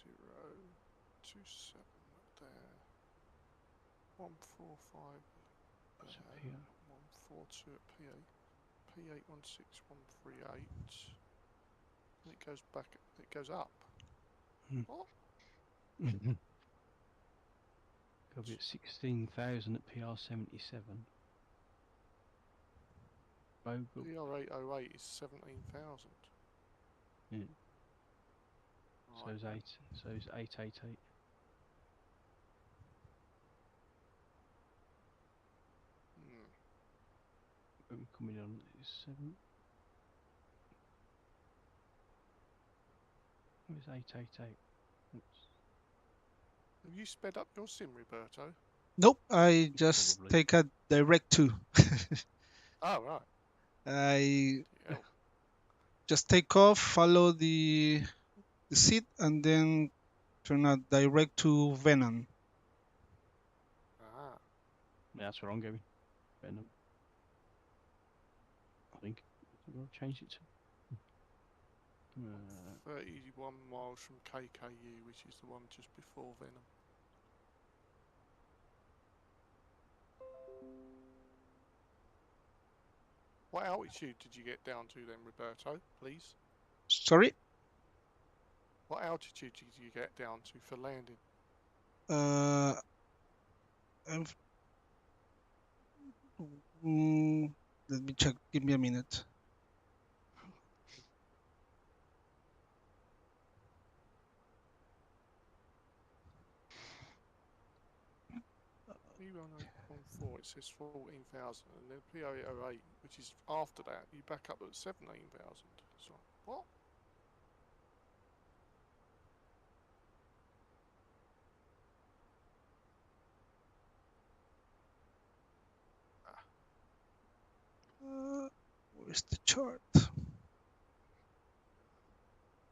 027 there. 145 there. 142 at P8. P8 16138. And it goes back. It goes up. What? Got to be at 16,000 at PR 77. Bogle. PR 808 is 17,000. Yeah. Right. So it's 8. So it's 888. Coming on is 7. Oh, it's 888. Oops. Have you sped up your sim, Roberto? Nope, I just Probably. take a direct to. Oh, right. I Yeah. just take off, follow the seat, and then turn a direct to Venom. Ah. Yeah, that's where I'm going. Venom. I think I'll change it to 31 miles from KKU, which is the one just before Venom. What altitude did you get down to then, Roberto, please? Sorry? What altitude did you get down to for landing? Let me check. Give me a minute. P1814, it says 14,000, and then P808, which is after that, you back up at 17,000. So, what? Where's the chart?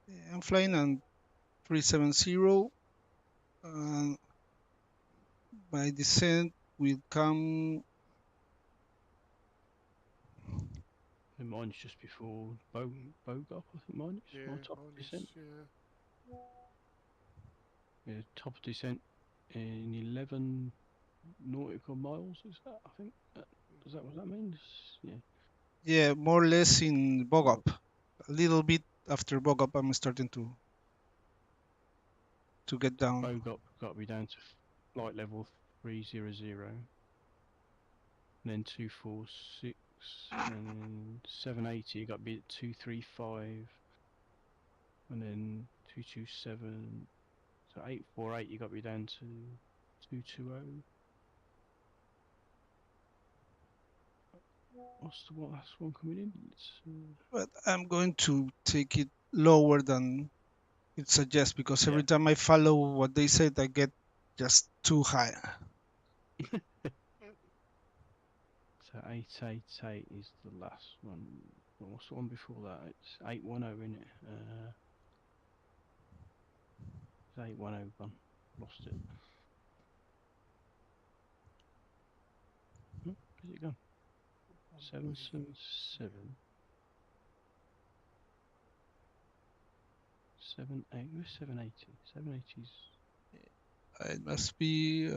Yeah, I'm flying on 370. My descent will come. and mine's just before Bogop, I think mine is. Yeah, My top mine descent. is, yeah. Yeah, top descent in 11 nautical miles, is that? I think. Does that what that means? Yeah. Yeah, more or less in Bogop. A little bit after Bogop, I'm starting to get down. Bogop got me down to flight level 300, and then 246, and then 780 got me at 235, and then 227. So 848 you got me down to 220. What's the last one coming in? But I'm going to take it lower than it suggests, because every Yeah. time I follow what they said, I get just too high. So 888 is the last one. What's the one before that? It's 810, isn't it? It's 810 gone. Lost it. Where's it gone? 777. 78. Where's 780? 780's. It must be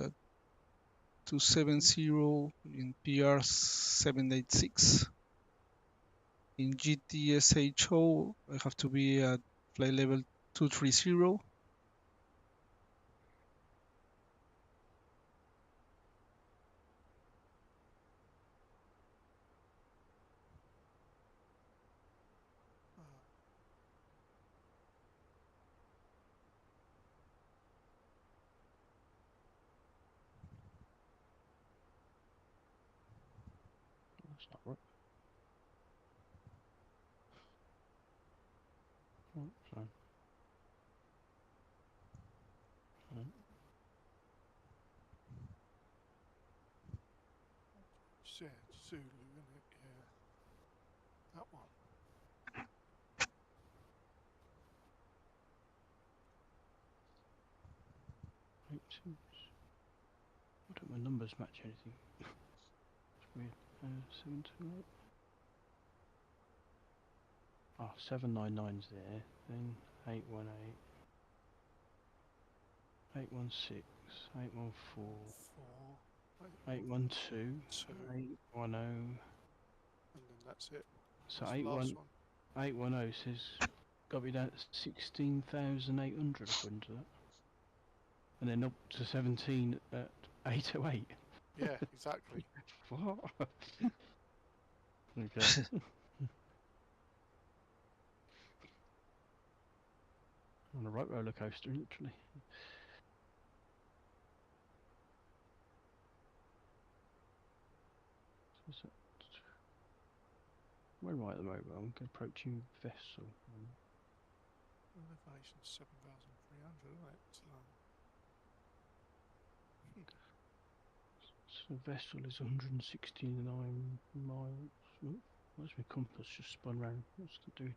270 in PR 786. In GTSHO, I have to be at flight level 230. That's not right. Oh, sorry. Zulu, isn't it? Yeah. That one. Why don't my numbers match anything? It's weird. 728. Oh, 799's there. Then 818. 816, 814, 4, 812, 2, 810. and then that's it. So That's the last one. 810 says got to be down to 16,800 according to that. And then up to 17 at 808. Yeah, exactly. What? Okay. On a right roller coaster, literally. So is that... Where am I at the moment? I'm approaching vessel. Elevation 7,300, isn't it? So vessel is 169 miles. Oh, where's my compass just spun round? What's it doing?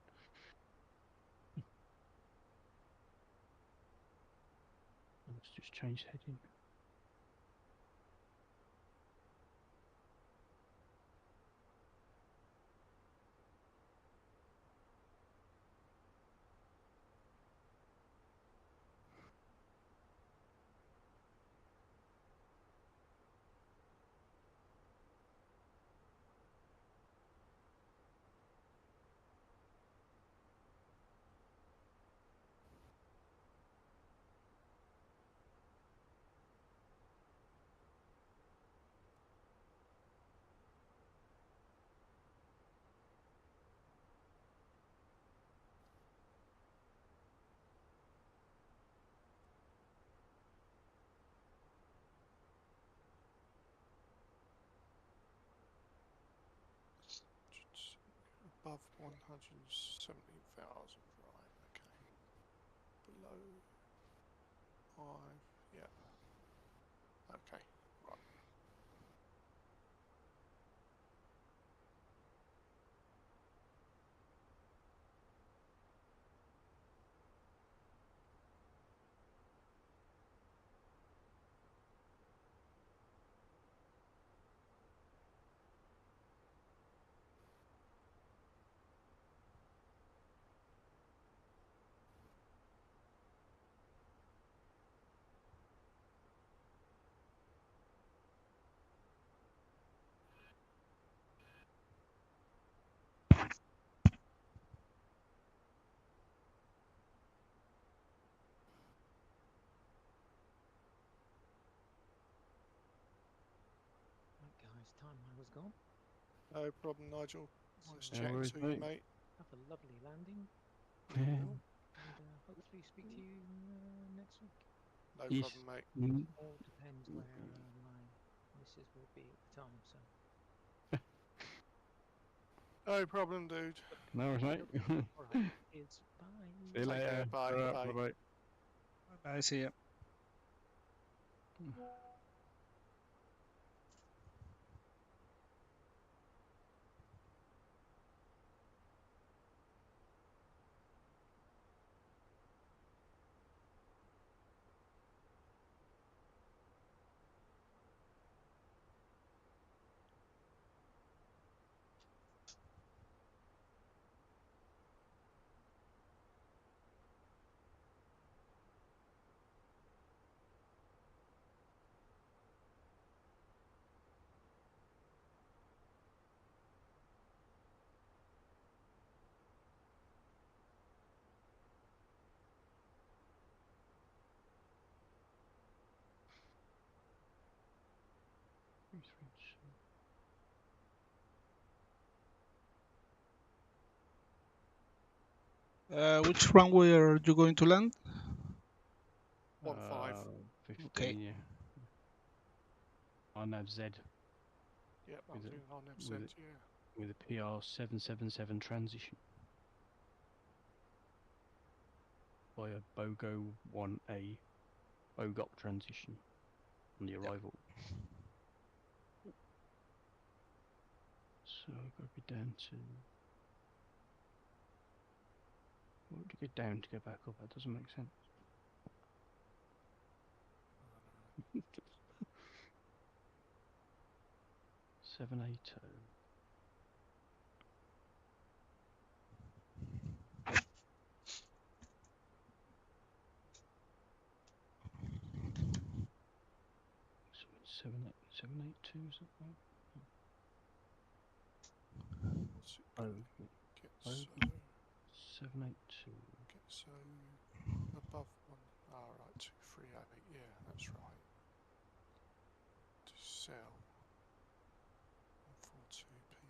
Let's just change heading. Above 117,000, right, okay. Below 5, yeah. Okay, right. Right, guys, time I was gone. No problem, Nigel. Nice So, No chatting worries, to you, mate. mate. have a lovely landing, We Yeah. will. and hopefully speak to you next week. No Yes. problem, mate. All depends where my missus will be at the time. So, No problem, dude. No worries, mate. all right, kids, bye. See you Take later. care. Bye. Alright, Bye. bye-bye. Bye. See ya. Which runway are you going to land? 1-5. 15, Okay. yeah. I nav Z Yep, I'm With it- doing on with set, it. yeah. with a PR 777 transition via BOGO 1A BOGOP transition on the arrival. So I've got to be down to... What would you get down to get back up? That doesn't make sense. 780. 782 is it? What's it Oh, get oh, so 782. get so above one? Ah, right, 238. Yeah, that's right. To sell 142 P8.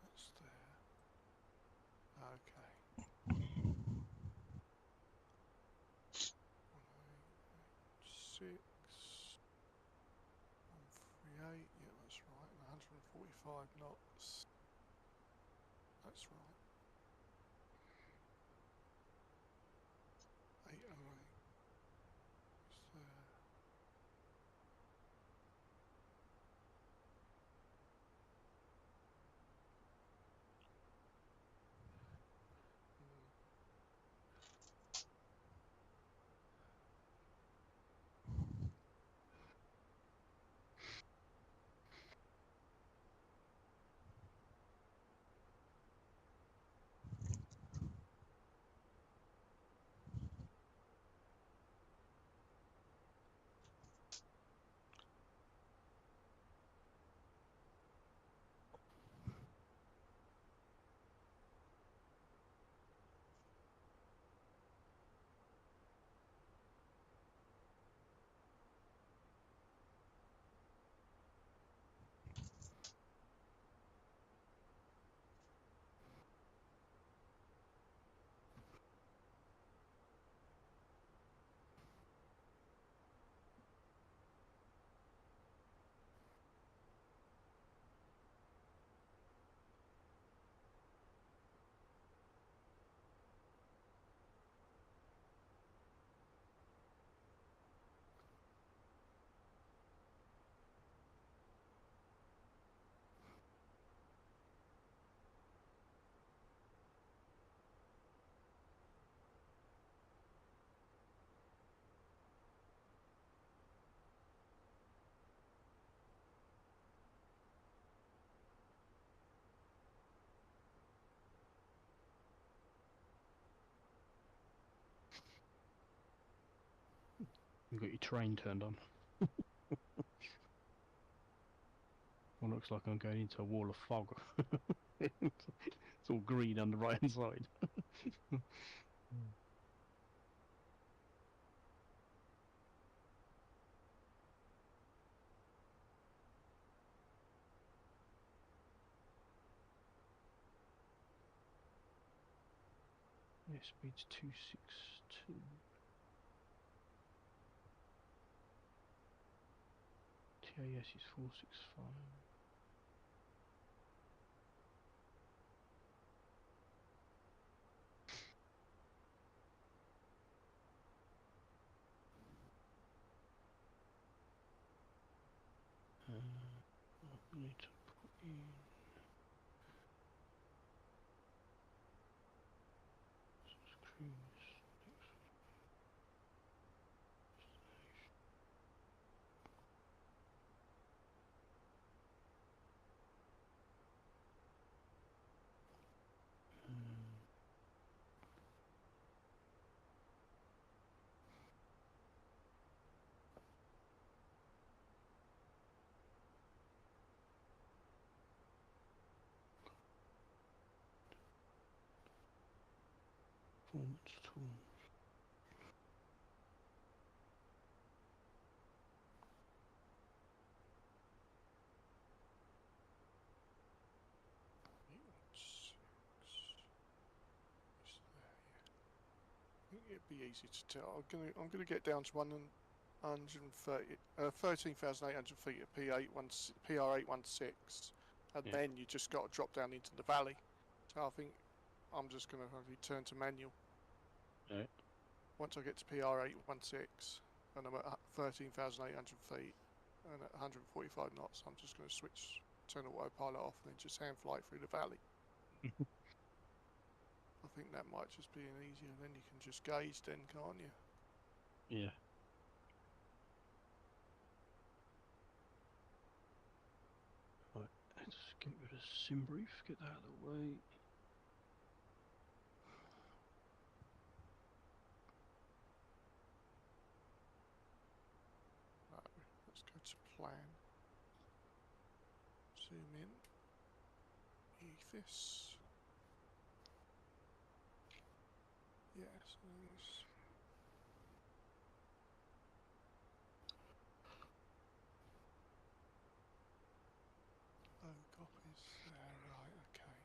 That's there. Okay. 1886. 138. Yeah, that's right. And 145 knots. That's right. 808 is there. You've got your train turned on. Well, looks like I'm going into a wall of fog. It's all green on the right hand side. Yeah, speed's 262. TAS is 465. I need to put in cruise. Performance tool. Is there, yeah. I think it'd be easy to tell. I'm gonna get down to 130, 13,800 feet at PR816, and Yeah. then you just got to drop down into the valley. So I think I'm just gonna return to manual. Right. Once I get to PR816 and I'm at 13,800 feet and at 145 knots, I'm just going to turn autopilot off and then just hand fly through the valley. I think that might just be an easier, then you can just gauge then, can't you? Yeah. Right, let's get rid of sim brief, get that out of the way. No, let's go to plan. Zoom in. This. Yes. Oh, copies there, right, okay.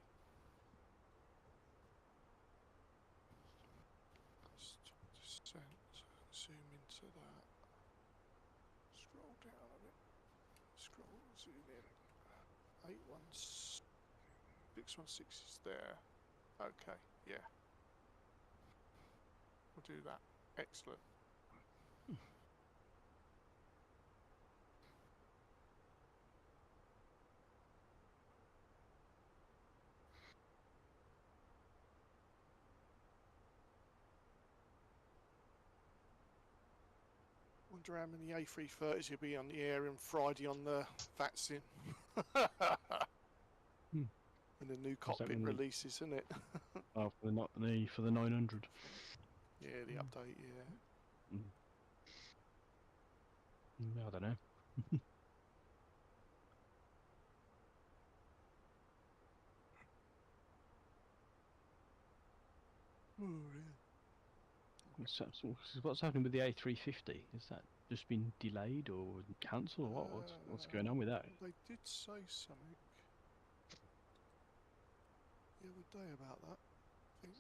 Zoom into that. Scroll down a bit. Scroll, zoom in. 616 is there. Okay, yeah. We'll do that. Excellent. Wonder how many A330s you'll be on the air on Friday on the vaccine. When the new cockpit releases, isn't it? Oh, for the 900. Yeah, the update, yeah. I don't know. Oh, yeah. What's happening with the A350? Has that just been delayed or cancelled, or what? What's going on with that? They did say something the other day about that.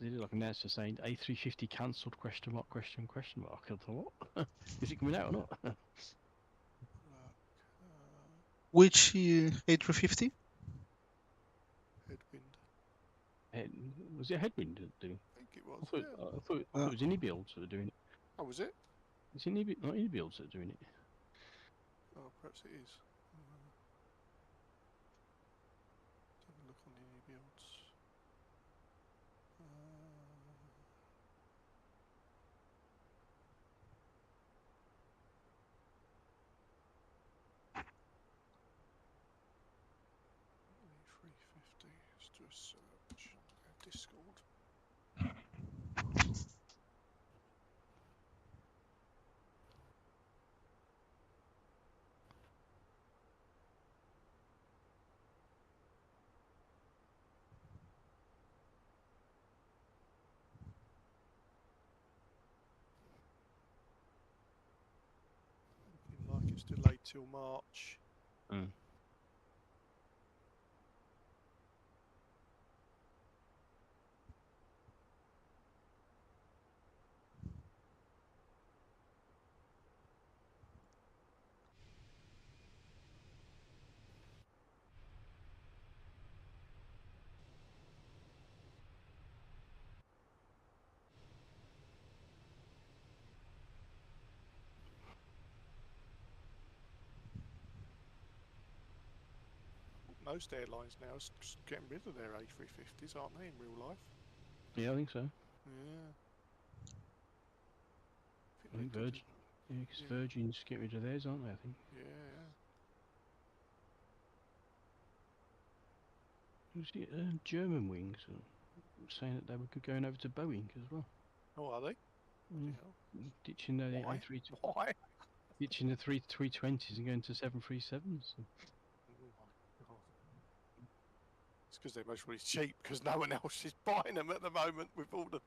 They did like an announcement saying A350 cancelled ? Question mark. I thought, what? Is it coming out or not? Which A350? Headwind. Was it Headwind doing? I think it was. I thought it was Builds that were doing it. Oh, was it? It's not Builds that are doing it. Oh, perhaps it is. Let's have a look on the builds. A350. Let's do a search on Discord. Looking like it's delayed till March. Most airlines now are getting rid of their A350s, aren't they, in real life? Yeah, I think so. Yeah. I think Virgin. Yeah, because Virgin's getting rid of theirs, aren't they? I think. Yeah. Was it German wings saying that they were going over to Boeing as well? Oh, are they? Ditching the Why? A3. Why? Ditching the 320s and going to 737s. Oh my god. It's because they're most really cheap, because no one else is buying them at the moment with all the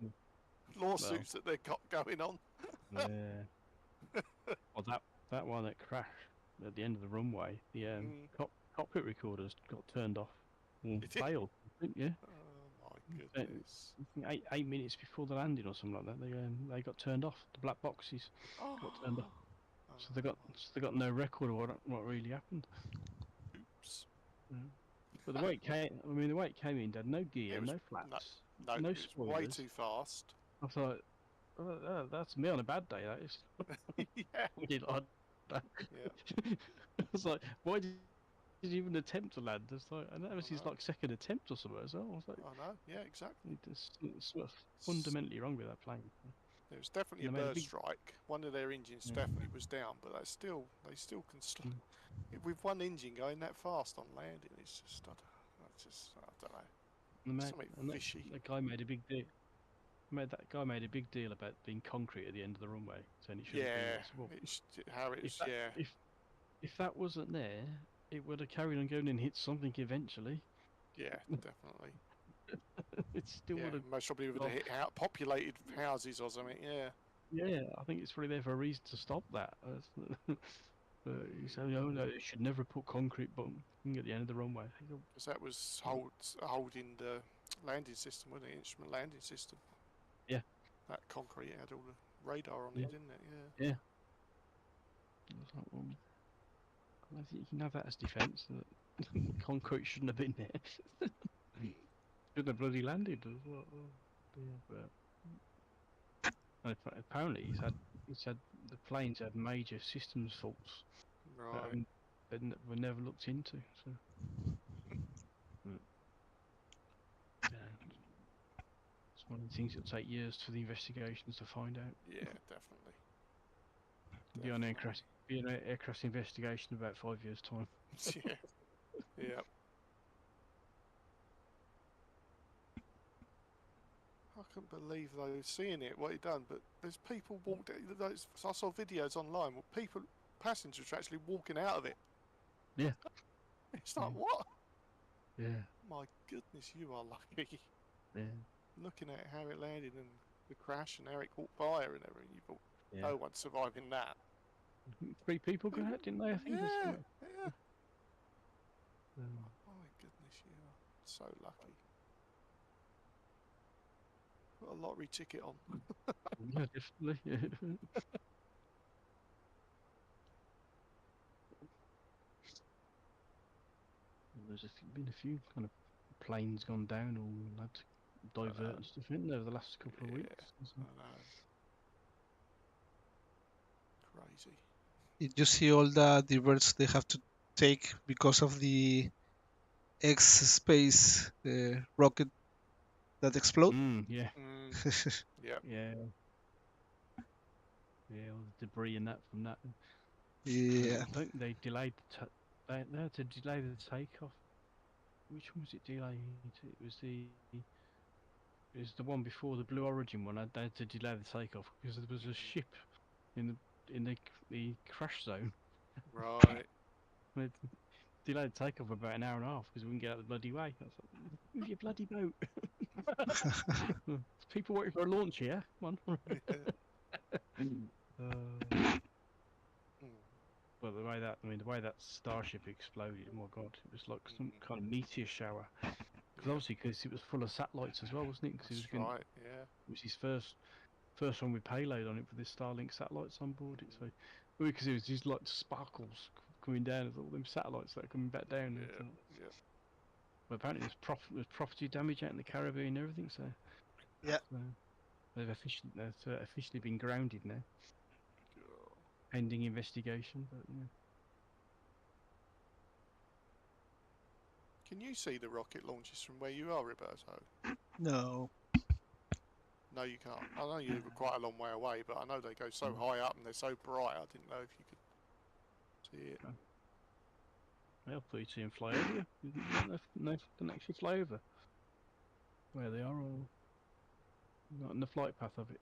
lawsuits that they've got going on. Yeah. Well, that one that crashed at the end of the runway, the cockpit recorders got turned off. Failed, yeah. Oh my goodness. 8 minutes before the landing or something like that, they got turned off. The black boxes got turned off. So they got no record of what really happened. Oops. But the way it came, the way it came in, they had no gear, no flaps, no spoilers. Way too fast. I thought, oh, that's me on a bad day. That is. Yeah. Really like that. Yeah. I was like, why did you even attempt to land? It's like, and that was his like second attempt or something as well. I was like, I know. Yeah, exactly. It's fundamentally wrong with that plane. There was definitely a bird strike. One of their engines definitely was down, but they still can with one engine going that fast on landing. It's just, I don't know. Something fishy. That guy made a big deal. That guy made a big deal about being concrete at the end of the runway, saying it should have been. if that wasn't there, it would have carried on going and hit something eventually. Yeah, definitely. It still Yeah, would have. most probably would Well, have hit out populated houses or something. Yeah. yeah, I think it's probably there for a reason to stop that. But you say, oh no, it should never put concrete button at the end of the runway. Because that was holding the landing system, wasn't it? Instrument landing system. Yeah. That concrete had all the radar on Yeah. it, didn't it? Yeah. Yeah. I was like, well, I don't think you can have that as defence. Concrete shouldn't have been there. Shouldn't have bloody landed as well. Yeah, but apparently he's had the planes had major systems faults Right. that were never looked into. So. Yeah. It's one of the things that'll take years for the investigations to find out. Yeah, definitely. Be on an aircraft investigation in about 5 years' time. Yeah. Yeah. I couldn't believe though seeing it, what he done. But there's people walked. I saw videos online where passengers were actually walking out of it. Yeah. It's like, Yeah. what? Yeah. My goodness, you are lucky. Yeah. Looking at how it landed and the crash and how it caught fire and everything, you thought, Yeah. no one's surviving that. 3 people got out, didn't they? I think. Yeah. Um, My goodness, you are so lucky. Put a lottery ticket on. yeah, definitely. Yeah. There's been a few kind of planes gone down or had to divert and stuff in over the last couple of weeks. I know. Crazy. Did you see all the diverts they have to take because of the X space rocket that exploded? Yeah. Yep. Yeah. Yeah, all the debris and that from that. Yeah. I think they delayed they had to delay the takeoff. Which one was it delayed? It was the one before the Blue Origin one. They had to delay the takeoff because there was a ship in the crash zone. Right. They delayed the takeoff about an hour and a half because we wouldn't get out of the bloody way. I was like, move your bloody boat. People waiting for a launch here. Come on. But the way that Starship exploded, oh my god, it was like some kind of meteor shower. Because obviously, because it was full of satellites as well, wasn't it? Because That's right. Yeah. it was his first one with payload on it with the Starlink satellites on board it. So because it was just like sparkles coming down as all them satellites that are coming back down. Yeah. Yeah. But apparently there's property damage out in the Caribbean and everything. So Yeah. so they've officially been grounded now, pending investigation. But yeah. Can you see the rocket launches from where you are, Roberto? No. No, you can't. I know you're quite a long way away, but I know they go so high up and they're so bright. I didn't know if you could see it. They'll put you to and fly over you. No, don't actually fly over where they are, or not in the flight path of it.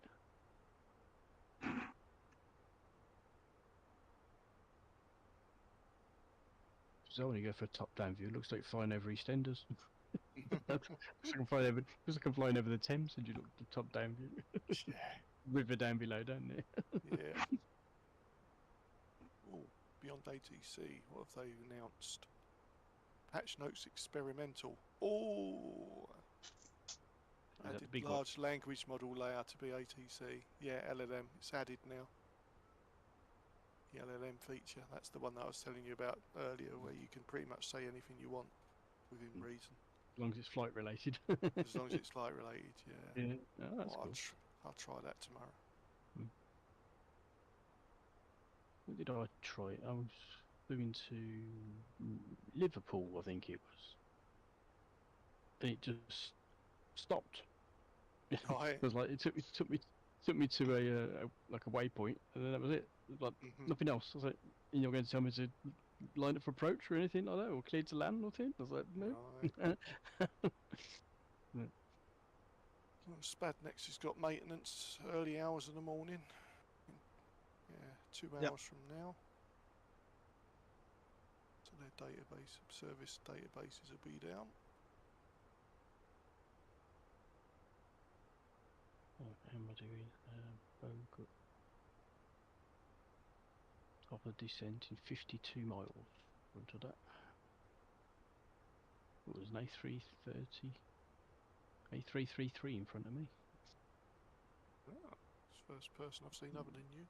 So when you go for a top-down view, it looks like flying over EastEnders. Looks like I'm flying over the Thames, and you look at the top-down view. Yeah. River down below, don't they? Yeah. Oh, beyond ATC, what have they announced? Patch notes experimental. Oh, added big large language model layer to be ATC. Yeah, LLM. It's added now. The LLM feature. That's the one that I was telling you about earlier, where you can pretty much say anything you want within reason. As long as it's flight related. As long as it's flight related, yeah. Yeah, oh, that's cool. I'll try that tomorrow. What did I try? I was going to Liverpool, I think it was. And it just stopped. Right. It was like it took me to a waypoint, and then that was it. Like nothing else. I was like, and you're going to tell me to line up for approach or anything like that, or clear to land or anything? I was like, no. Right. Spadnex has got maintenance early hours in the morning. Yeah, 2 hours from now. their database service databases will be down. What am I doing? Bogut. Top of descent in 52 miles. Onto that. It was an A330. A333 in front of me. Oh, it's the first person I've seen other than you.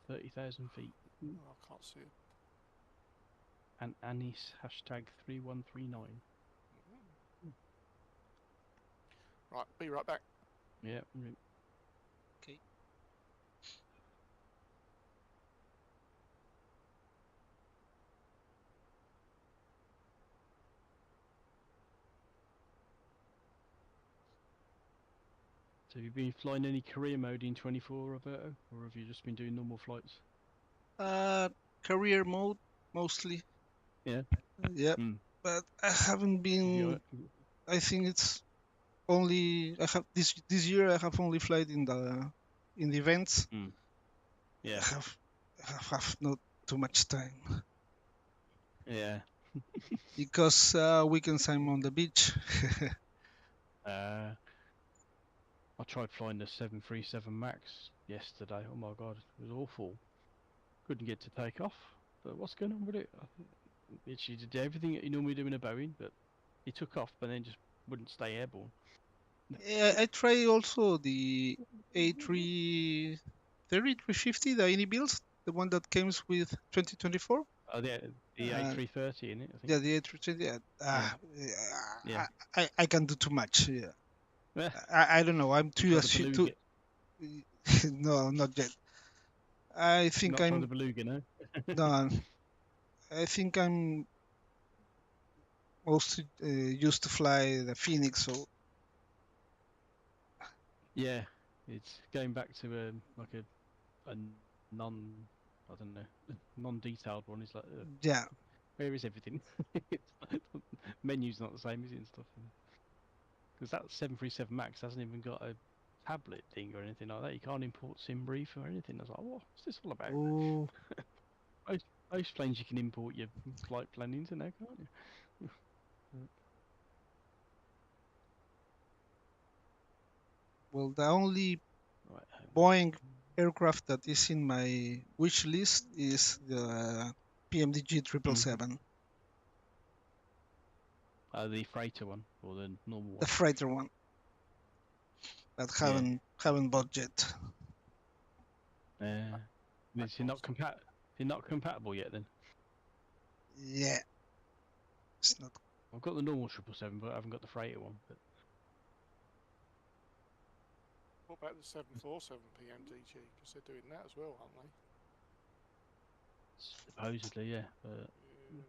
30,000 feet. Oh, I can't see it. And Anis hashtag 3139. Right, be right back. Yeah. Okay. So have you been flying any career mode in 24, Roberto? Or have you just been doing normal flights? Career mode mostly. Yeah. Yeah, but I haven't been. I think it's only I have this year. I have only flight in the events. Yeah. I have not too much time. Yeah. Because weekends I'm on the beach. I tried flying the 737 Max yesterday. Oh my god, it was awful. Couldn't get to take off. But what's going on with it? It did everything that you normally do in a Boeing, but it took off, but then just wouldn't stay airborne. Yeah, I try also the A330, 350, the any builds, the one that comes with 2024. Oh, the A330 in it, I think. Yeah, the A330. Yeah. I can do too much. Yeah. Yeah. I don't know. I'm too too. No, not yet. I think not I'm. The beluga, no. No, I think I'm mostly used to fly the Phoenix. So yeah, it's going back to like a I don't know, non-detailed one. It's like yeah. where is everything? Menu's not the same, is it, and stuff. Because that 737 Max hasn't even got a tablet thing or anything like that. You can't import SimBrief or anything. I was like, what's this all about? Oh. Most planes you can import your flight plan into now, can't you? Well, the only Right, Boeing aircraft that is in my wish list is the PMDG 777. The freighter one or the normal one? The freighter one. But haven't bought yet. Is it not compatible yet then? Yeah. It's not. I've got the normal 777, but I haven't got the freighter one. But What about the 747 PMDG? Because they're doing that as well, aren't they? supposedly, yeah.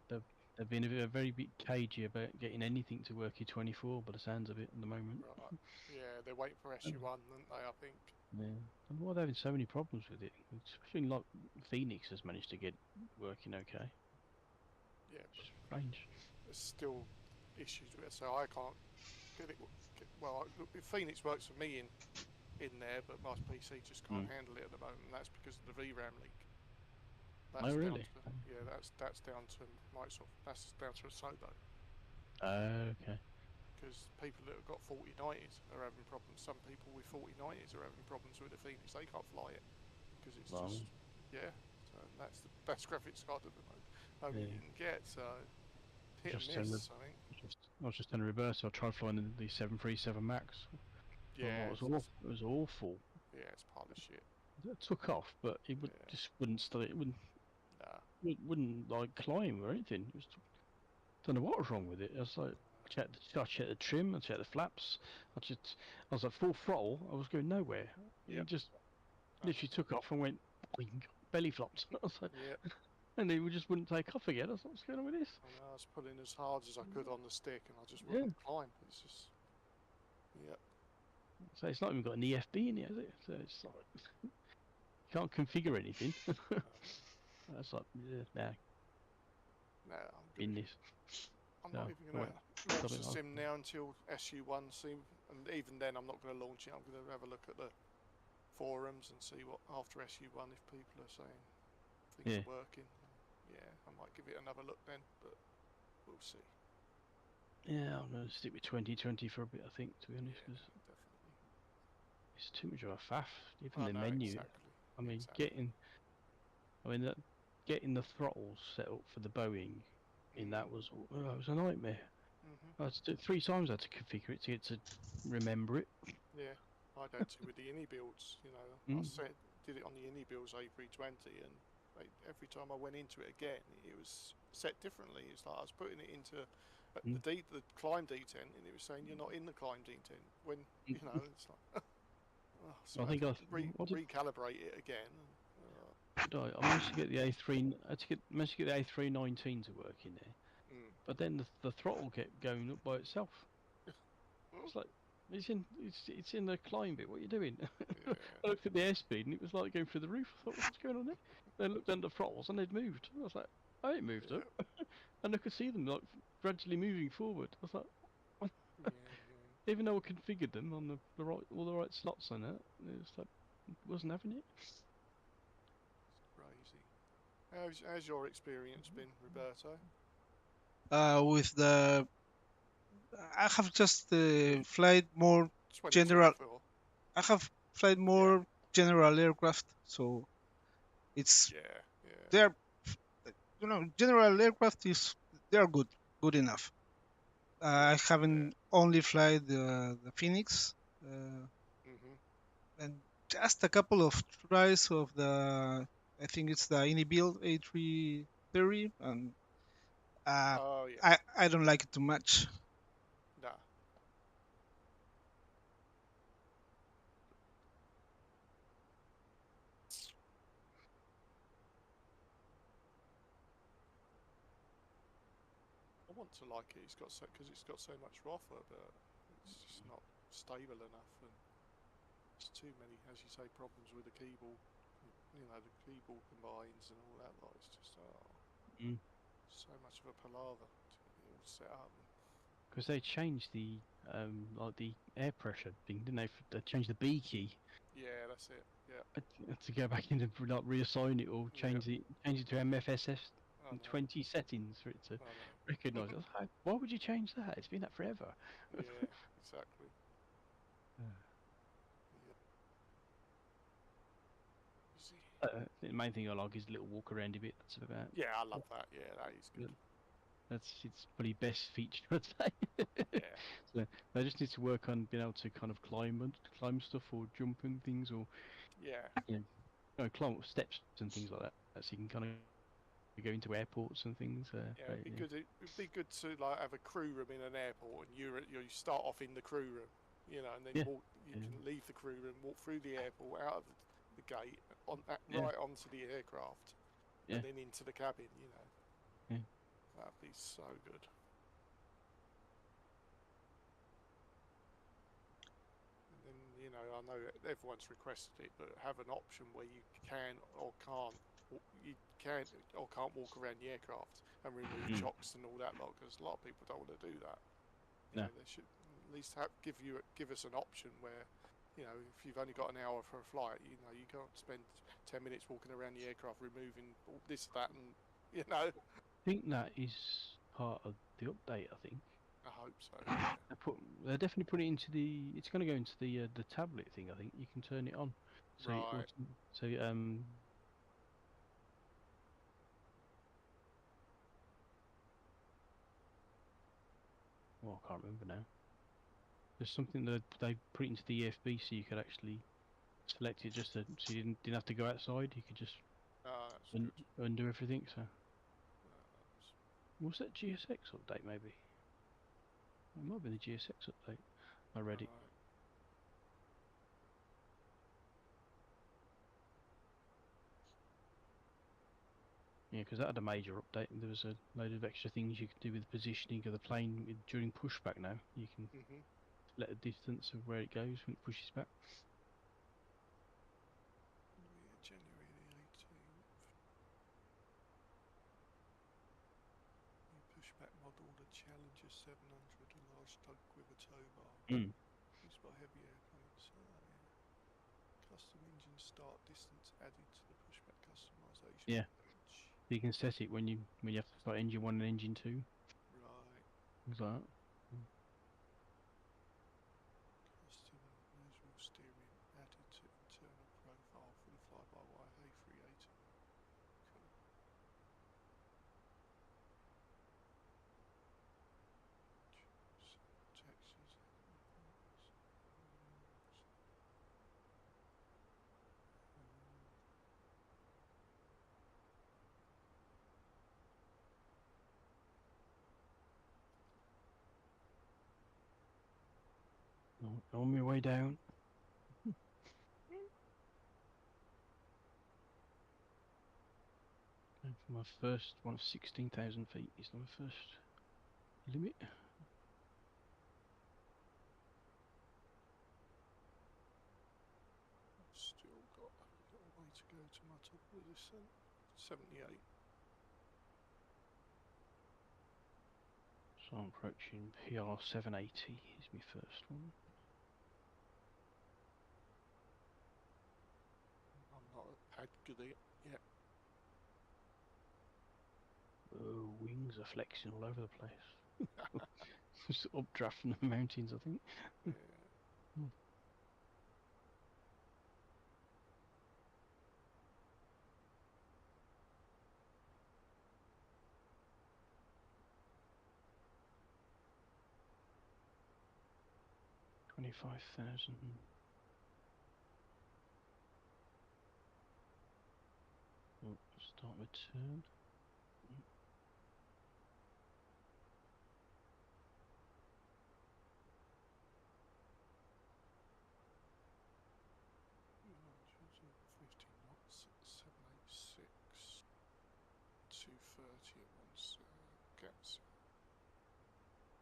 But they've been a very bit cagey about getting anything to work in 24 by the sounds of it at the moment. Right. Yeah, they're waiting for SU1, aren't they, I think? Yeah. And why they're having so many problems with it. Especially like Phoenix has managed to get working okay. Yeah, but strange. There's still issues with it, so I can't get it. Well, Phoenix works for me in there, but my PC just can't handle it at the moment. And that's because of the VRAM leak. That's really? Down to, yeah, that's down to Microsoft. That's down to Asobo. Okay. Because people that have got 4090s are having problems. Some people with 4090s are having problems with the Phoenix. They can't fly it because it's just So that's the best graphics card at the moment you can get. So hit and miss, I think. I was just telling Roberto, I tried flying the 737 Max. Yeah, it was awful. Yeah, it's part of the shit. It took off, but it just wouldn't start. It wouldn't like climb or anything. It was, don't know what was wrong with it. I was like, I checked the trim, I checked the flaps. I was like full throttle. I was going nowhere. It just literally took off and went boing, belly flopped. I was like, and it just wouldn't take off again. I was like, what's going on with this? I was pulling as hard as I could on the stick, and I just wouldn't climb. It's just So it's not even got an EFB in it, has it? So it's like you can't configure anything. That's like I'm in this. I'm not even going to launch the sim now until SU1 sim, and even then I'm not going to launch it. I'm going to have a look at the forums and see what after SU1 if people are saying things are working. yeah, I might give it another look then, but we'll see. Yeah, I'm gonna stick with 2020 for a bit, I think, to be honest, Yeah, because definitely. it's too much of a faff. Even I the know menu. exactly. I mean, Exactly. getting the throttles set up for the Boeing in that was it was a nightmare. Mhm. I had to do it 3 times. I had to configure it to get to remember it. Yeah, I'd had to with the INI builds. You know, I did it on the INI builds A320, and every time I went into it again, it was set differently. It's like I was putting it into the climb detent, and it was saying you're not in the climb detent. When you know, it's like, oh, so I I had think to I what did recalibrate it again. I managed to get the A3. Managed to get the A319 to work in there, but then the throttle kept going up by itself. It's like it's in the climb bit. What are you doing? Yeah. I looked at the airspeed and it was like going through the roof. I thought, what's going on there? Then I looked under the throttles and they'd moved. I was like, I ain't moved up, and I could see them like gradually moving forward. I was like, what? Yeah. Even though I configured them on the right all the right slots on it, it was like wasn't having it. Crazy. How's your experience been, Roberto? With the I have just flight more general. 2024. I have flight more general aircraft, so it's Yeah. they're general aircraft is they're good enough. I haven't only fly the Phoenix, and just a couple of tries of the I think it's the INI build A330, and Oh yeah. I don't like it too much. Nah. I want to like it. Because it's got so much to offer, but it's just not stable enough, and there's too many, as you say, problems with the keyboard. You know, the keyboard combines and all that lot. It's just so much of a palaver to get it all set up. Because they changed the like the air pressure thing, didn't they? They changed the B key. Yeah, that's it. Yeah. To go back in and like reassign it or change it to MFSS I know. 20 settings for it to I know. recognise it. Like, why would you change that? It's been that forever. Yeah, exactly. The main thing I like is the little walk around a bit. That's about. Yeah, I love that. Yeah, that is good. That's its probably best feature, I'd say. Yeah. So they just need to work on being able to kind of climb stuff or jump and things, or climb up steps and things like that. So you can kind of go into airports and things. Yeah, it'd be good. It'd be good to like have a crew room in an airport, and you start off in the crew room, and then you can leave the crew room, walk through the airport, out of the gate, right onto the aircraft, and then into the cabin. That'd be so good. And then I know everyone's requested it, but have an option where you can or can't walk around the aircraft and remove chocks and all that lot, because a lot of people don't want to do that. They should at least give us an option where, if you've only got an hour for a flight, you can't spend 10 minutes walking around the aircraft removing all this, that, and I think that is part of the update. I think. I hope so. Yeah. They're definitely put it into the. It's going to go into the tablet thing. I think you can turn it on. So Right. Oh, I can't remember now. There's something that they put it into the EFB so you could actually select it so you didn't have to go outside. You could just undo everything. So was that GSX update maybe? It might be the GSX update. I read it. Yeah, because that had a major update. There was a load of extra things you could do with the positioning of the plane during pushback now. You can let a distance of where it goes when it pushes back. January the 18th. New pushback model, the Challenger 700, a large tug with a tow bar. Used by heavy airplanes. Custom engine start distance added to the pushback customization page. You can set it when you have to start engine 1 and engine 2, Right. things like that. Custom visual steering added to internal profile for the fly-by-wire A380. Cool. Choose textures, editing points. On my way down. And for my first one of 16,000 feet is my first limit. I've still got a little way to go to my top of the descent. 78. So I'm approaching PR 780 is my first one. I'm not had good at it yet. Wings are flexing all over the place. Just updraft from the mountains, I think. Yeah. 25,000. Oh, start my turn. Fifty knots at 786. 230 at once. Gets.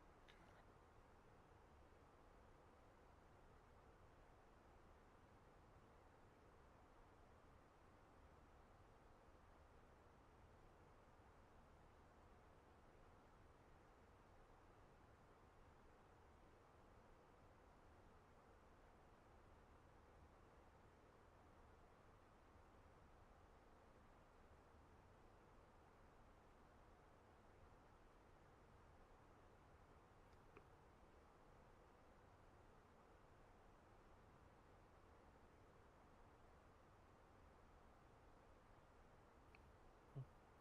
Okay.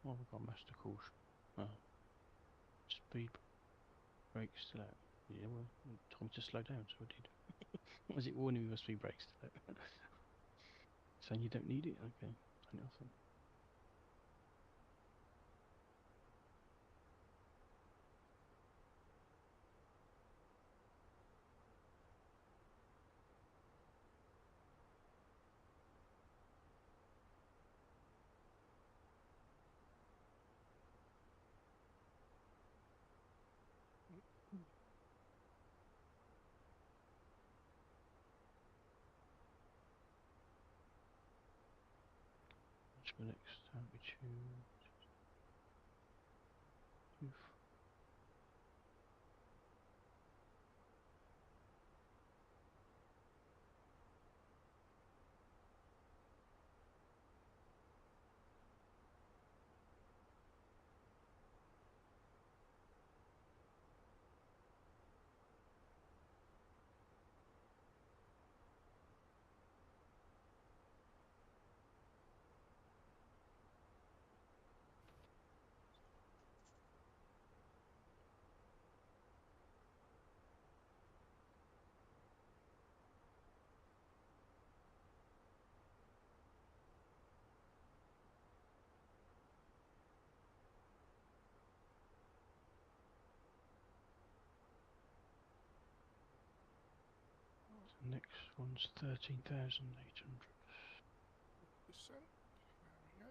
Oh, I've got master caution. Oh. Speed brakes still out. Yeah, well, it told me to slow down, so I did. Was it warning me my speed brakes still out? Saying you don't need it? Okay, turn it off then. What's my next altitude? Oof. The next one's 13,800. Descent. There we go.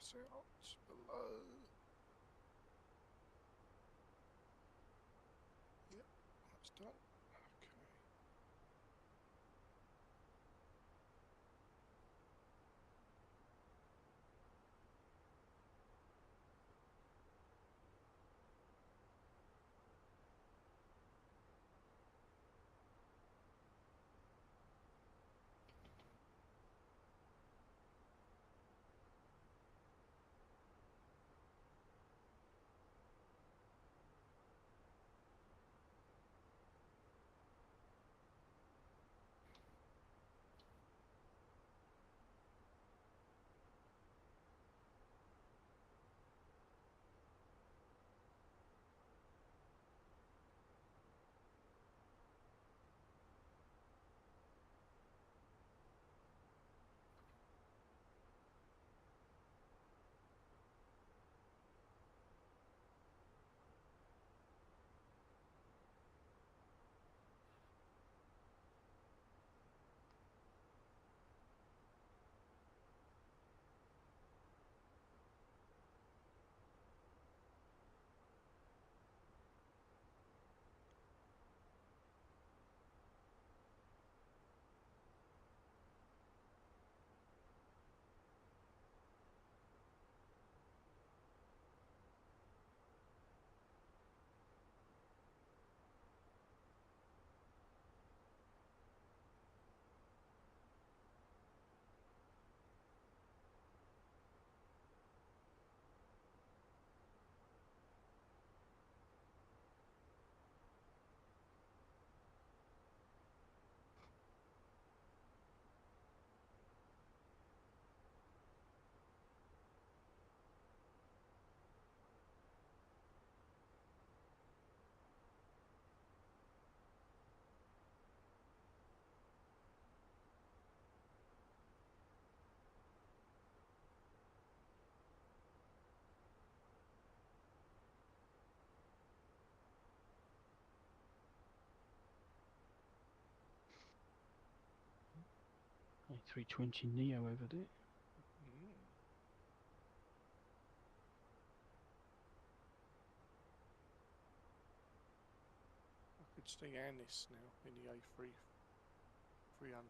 gas out below. Yep, that's done. Okay. A320 Neo over there. I could see Anis now in the A3 300.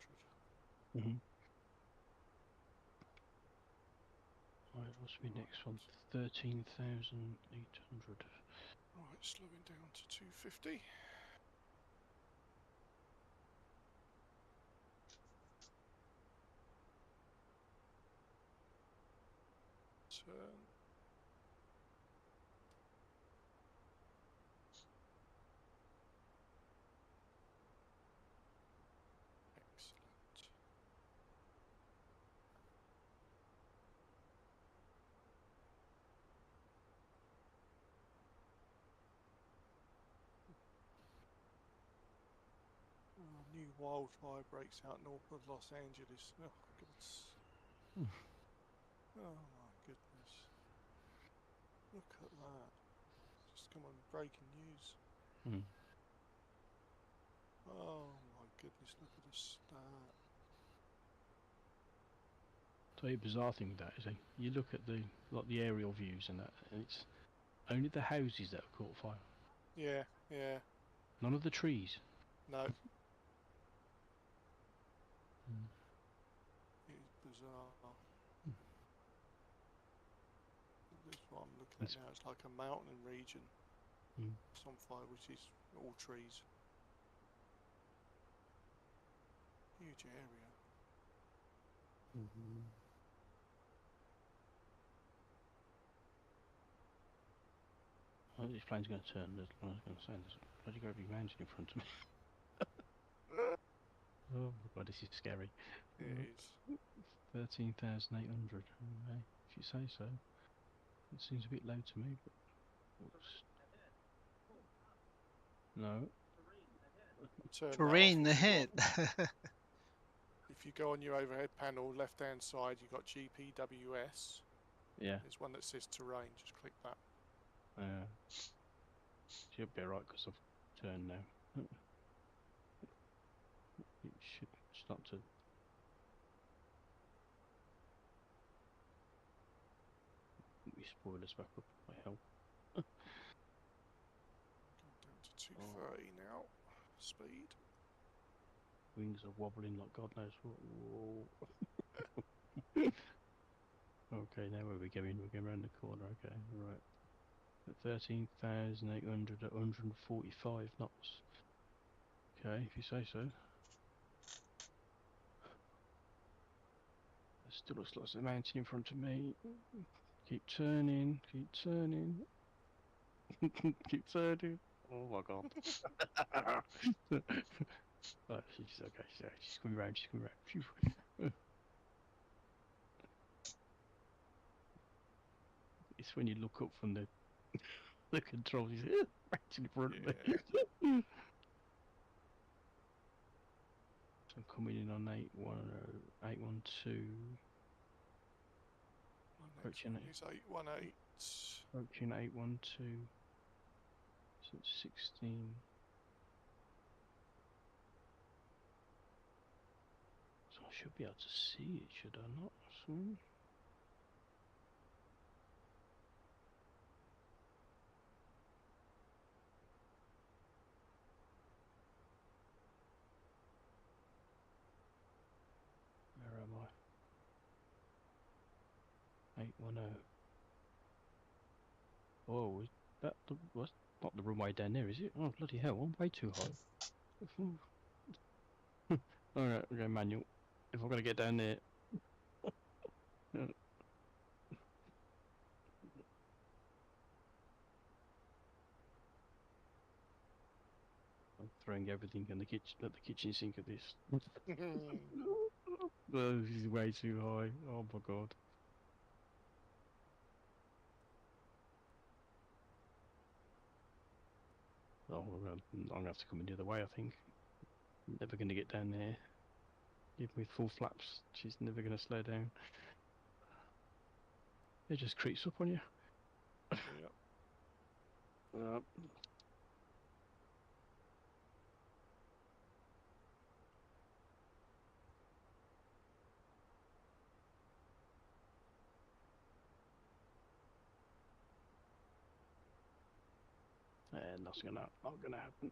Right, what's my next one? 13,800. Right, slowing down to 250. Turn. Excellent. Oh, new wildfire breaks out north of Los Angeles. Oh, God. Oh, my goodness. Look at that. Just come on, breaking news. Oh, my goodness, look at the start. The bizarre thing with that is you look at the aerial views and that, and it's only the houses that have caught fire. Yeah, yeah. None of the trees. No. It is bizarre. This is what I'm looking at now. It's like a mountain region. It's on fire, which is all trees. Huge area. Oh, this plane's going to turn. I was going to say, there's a bloody great big mountain in front of me. Oh my god, this is scary. It is. 13,800. Okay, if you say so. It seems a bit low to me, but no. Turn that off Terrain if you ahead. want. If you go on your overhead panel, left-hand side, you've got GPWS. Yeah. There's one that says terrain. Just click that. Should be alright because I've turned now. It should start to. my spoilers back up. My hell. Going down to 230 now. Speed. Wings are wobbling like God knows what. Whoa. Okay, now where are we going? We're going around the corner. Okay, right. At 13,800 at 145 knots. Okay, if you say so. There still looks like there's a mountain in front of me. Keep turning, keep turning. Keep turning. Oh my God. Oh, she's okay, she's coming round, she's coming round. Phew. It's when you look up from the controls, you say, right in front of me. So I'm coming in on 812. Approaching It's 818. approaching 812. So it's 16. So I should be able to see it, should I not? Soon. Where am I? 810. Oh, is that that's not the runway down there, is it? Oh, bloody hell, I'm way too high. Alright, we're going manual. If I'm going to get down there. I'm throwing everything in the kitchen at the kitchen sink at this. Oh, this is way too high. Oh my God. Oh, I'm gonna have to come in the other way, I think. Never gonna get down there. Even with full flaps, she's never gonna slow down. It just creeps up on you. Yep. Nothing not gonna happen.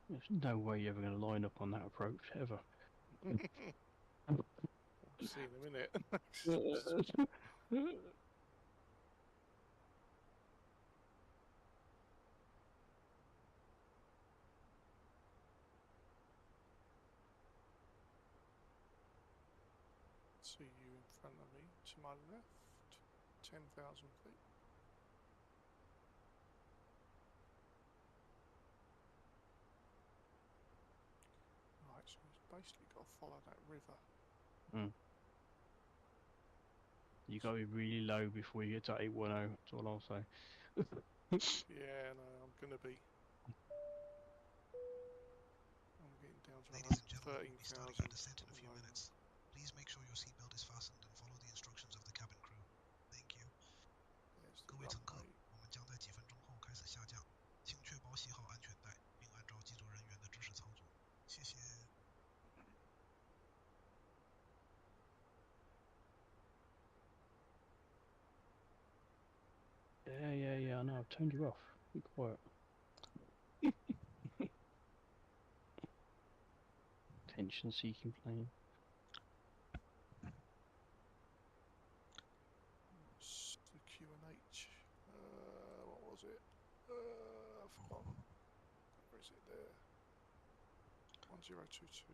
There's no way you're ever gonna line up on that approach ever. I'll see in a minute. See you in front of me, to my left, 10,000 feet. Right, so we've basically got to follow that river. You gotta be really low before you get to 810, that's all I'll say. Yeah, no, I'm gonna be. I'm getting down to Ladies and gentlemen, we'll be starting our 13,000 descent in a at the few moment. minutes. Please make sure your seatbelt is fastened and follow the instructions of the cabin crew. Thank you. There's 各 the 位乘客， runway. 我们将在几分钟后开始下降，请确保系好安全带，并按照机组人员的指示操作。谢谢。Yeah, I know, I've turned you off. Be quiet. Attention-seeking plane. What's the QNH? What was it? I've forgotten. Where is it there? 1022.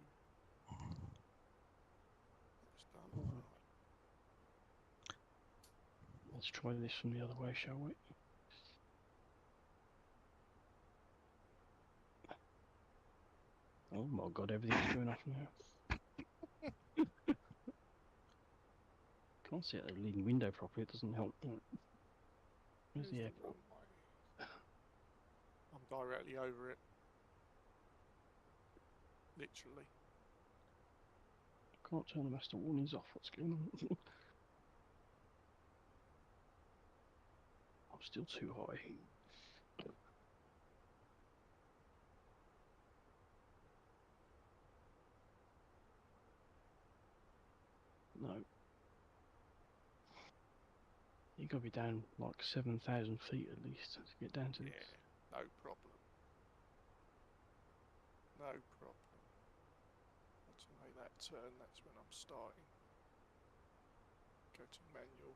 That's done. Right. Let's try this from the other way, shall we? Oh my God, everything's going off now. Can't see out the leading window properly, it doesn't help. Where's the airport? runway? I'm directly over it. Literally. Can't turn the master warnings off, what's going on? I'm still too high. No. You gotta be down like 7,000 feet at least to get down to Yeah, this. no problem. No problem. Once I make that turn, that's when I'm starting. Go to manual.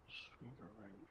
Swing around.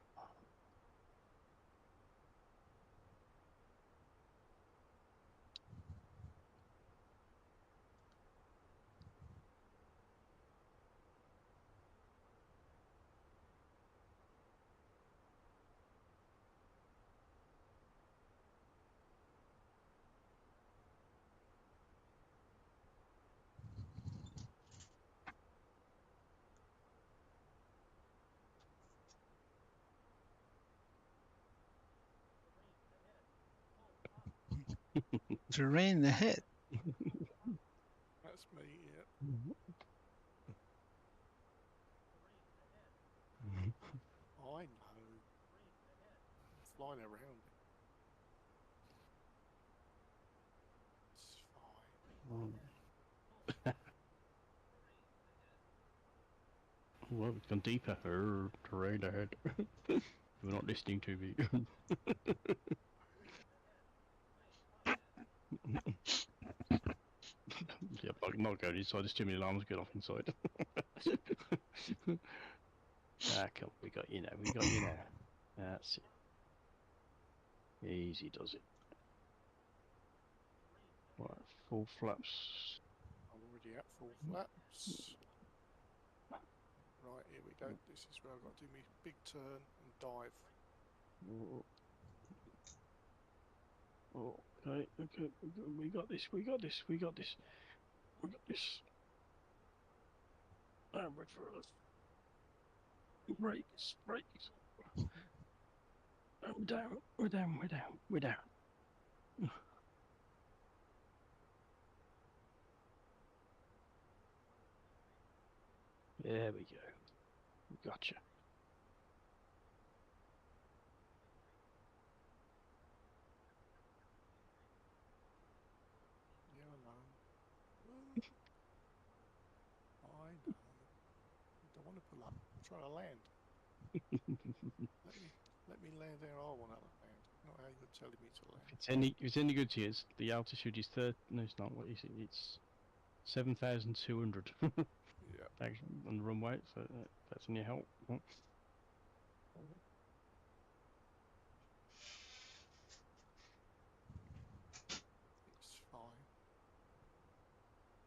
Terrain ahead. That's me, yeah. I know. Flying around it. It's fine. Well, we've gone deeper. Terrain ahead. We're not listening to me. Yeah, but I'm not going inside. There's too many alarms going off inside. Come, we got you now. We got you now. That's it. Easy does it. Right, full flaps. I'm already at full flaps. Right, here we go. This is where I've got to do my big turn and dive. Oh, okay, okay. We got this. We got this. We got this. We got this. I'm ready for us. Brakes, brakes. We're down. We're down. We're down. We're down. There we go. Gotcha. Yeah, I know. I know. I don't want to pull up. I'm trying to land. Let me land there. I want to land. Not how you're telling me to land. If it's any good to you, the altitude is no, it's not. What is it? It's 7,200 Yeah. on the runway. So that's any help. It's fine.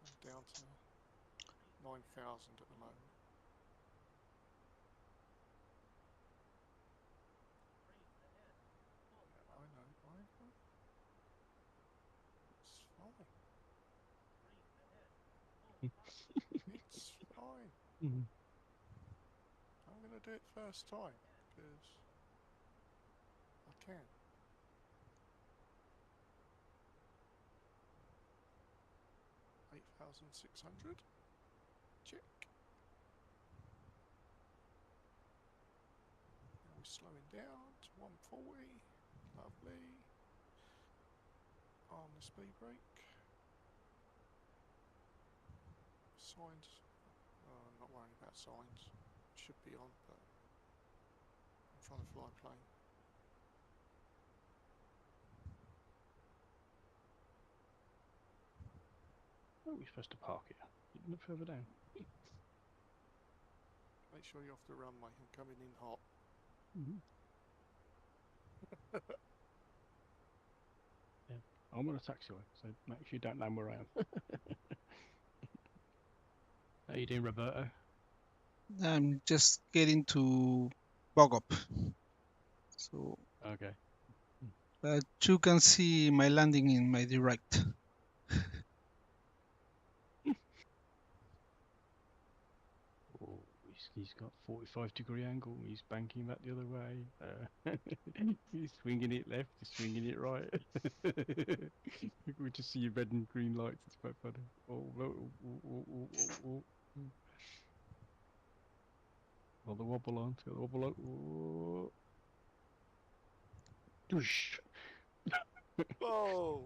I'm down to 9,000 at the moment. Yeah, I know. It's fine. It's fine. I'm going to do it first time because I can. $8,600. Check. Now we're slowing down to 140. Lovely. On the speed brake. Signs. Oh, I'm not worrying about signs. Should be on, but I'm trying to fly a plane. Where are we supposed to park it? Look further down. Make sure you're off the runway. I'm coming in hot. I'm on a taxiway, so make sure you don't land where I am. How you doing, Roberto? I'm just getting to Bogop. So, Okay. but you can see my landing in my direct. Oh, he's got 45-degree angle. He's banking back the other way. He's swinging it left. He's swinging it right. We just see red and green lights. It's quite funny. Oh, oh. Got the wobble on. Got the wobble on. Oh. Doosh. Whoa!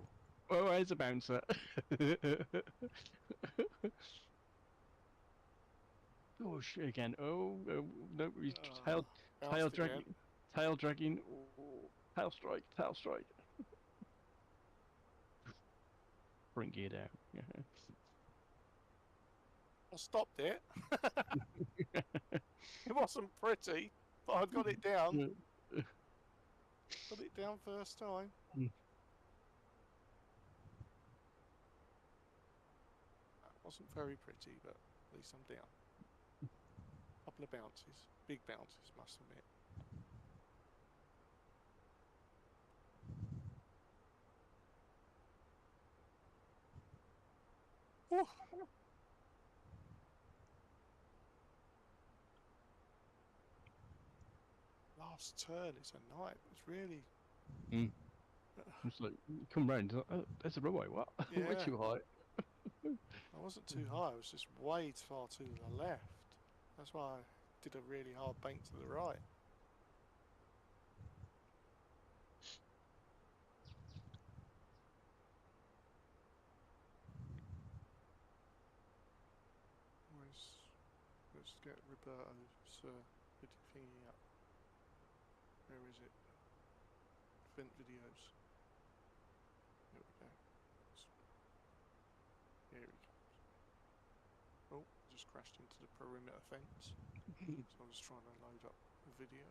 Oh, there's a bouncer. Oh, shit again. Oh, no, he's tail Bounced again. dragging. Tail dragging. Oh, tail strike. Tail strike. Bring gear down. I stopped it. It wasn't pretty, but I got it down. Got it down first time. That wasn't very pretty, but at least I'm down. Couple of bounces. Big bounces, must admit. Whew. Last turn, it's a night. It's really. It's like, you come round, like, oh, there's a runway, what? Way Yeah. too high. I wasn't too high, I was just way far to the left. That's why I did a really hard bank to the right. Let's get Roberto's thingy up. Where is it? Event videos. There we go. Here he comes. Oh, I just crashed into the perimeter fence. So I was trying to load up the video.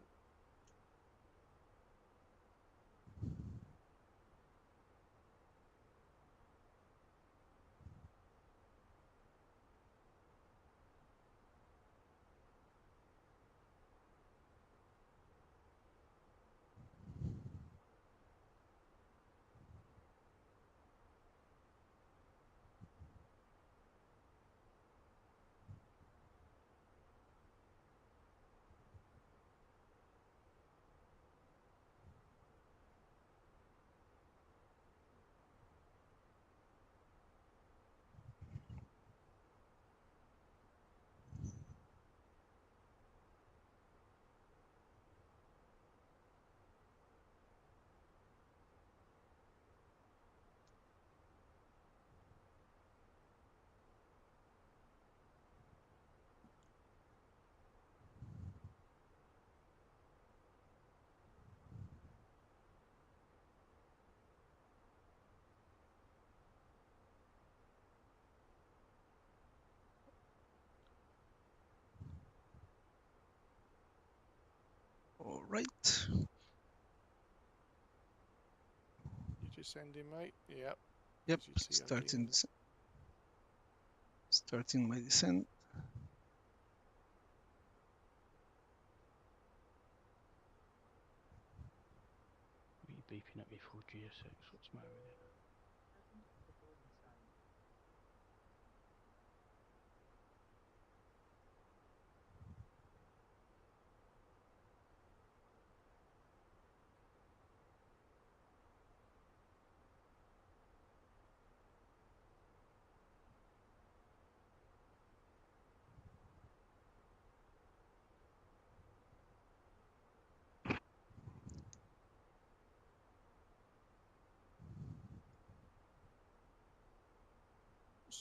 All right. You just send him, mate? Yep. Yep. As you TOD. Starting my descent. What are you beeping at me for, GSX? What's the matter with you?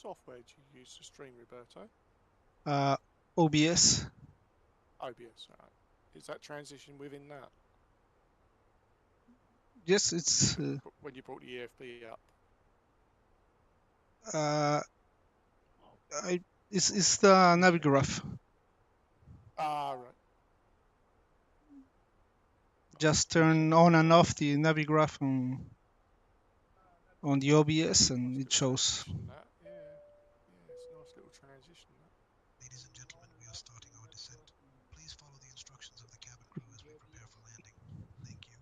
What software do you use to stream, Roberto? OBS. OBS, alright. Is that transition within that? Yes, it's When you brought the EFB up? it's the Navigraph. Ah, right. just turn on and off the navigraph on the OBS and it shows. Transition, that, yeah. Yeah, it's a nice little transition, that. Ladies and gentlemen, we are starting our descent. Please follow the instructions of the cabin crew as we prepare for landing. Thank you.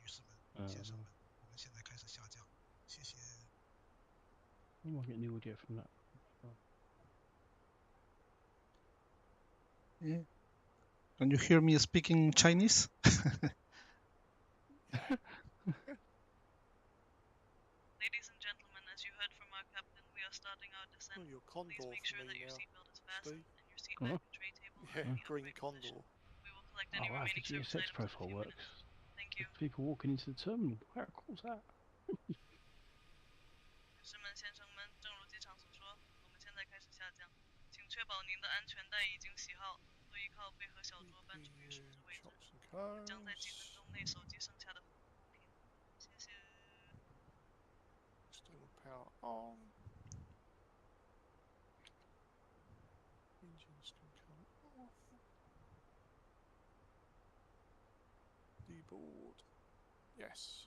女士们、先生们，我们现在开始下降。谢谢。 I might get the audio from that. Yeah. Can you hear me speaking Chinese? Ladies and gentlemen, as you heard from our captain, we are starting our descent. Oh, you're Please Condor make for sure me that your now, seatbelt is fastened Steve. and your seat back and tray table are Yeah, in the green upright Condor. position. We will collect Oh any wow, the remaining service GSX items in a profile few works. minutes. Thank you. With people walking into the terminal. How cool's that? 女士们、先生们，正如机场所说，我们现在开始下降，请确保您的安全带已经系好，坐依靠背和小桌搬出与舒适位置。 Chops and 将在几分 codes. 钟内收集剩下的服务品。谢谢。 External power on. Engines can come off. Deboard. Yes.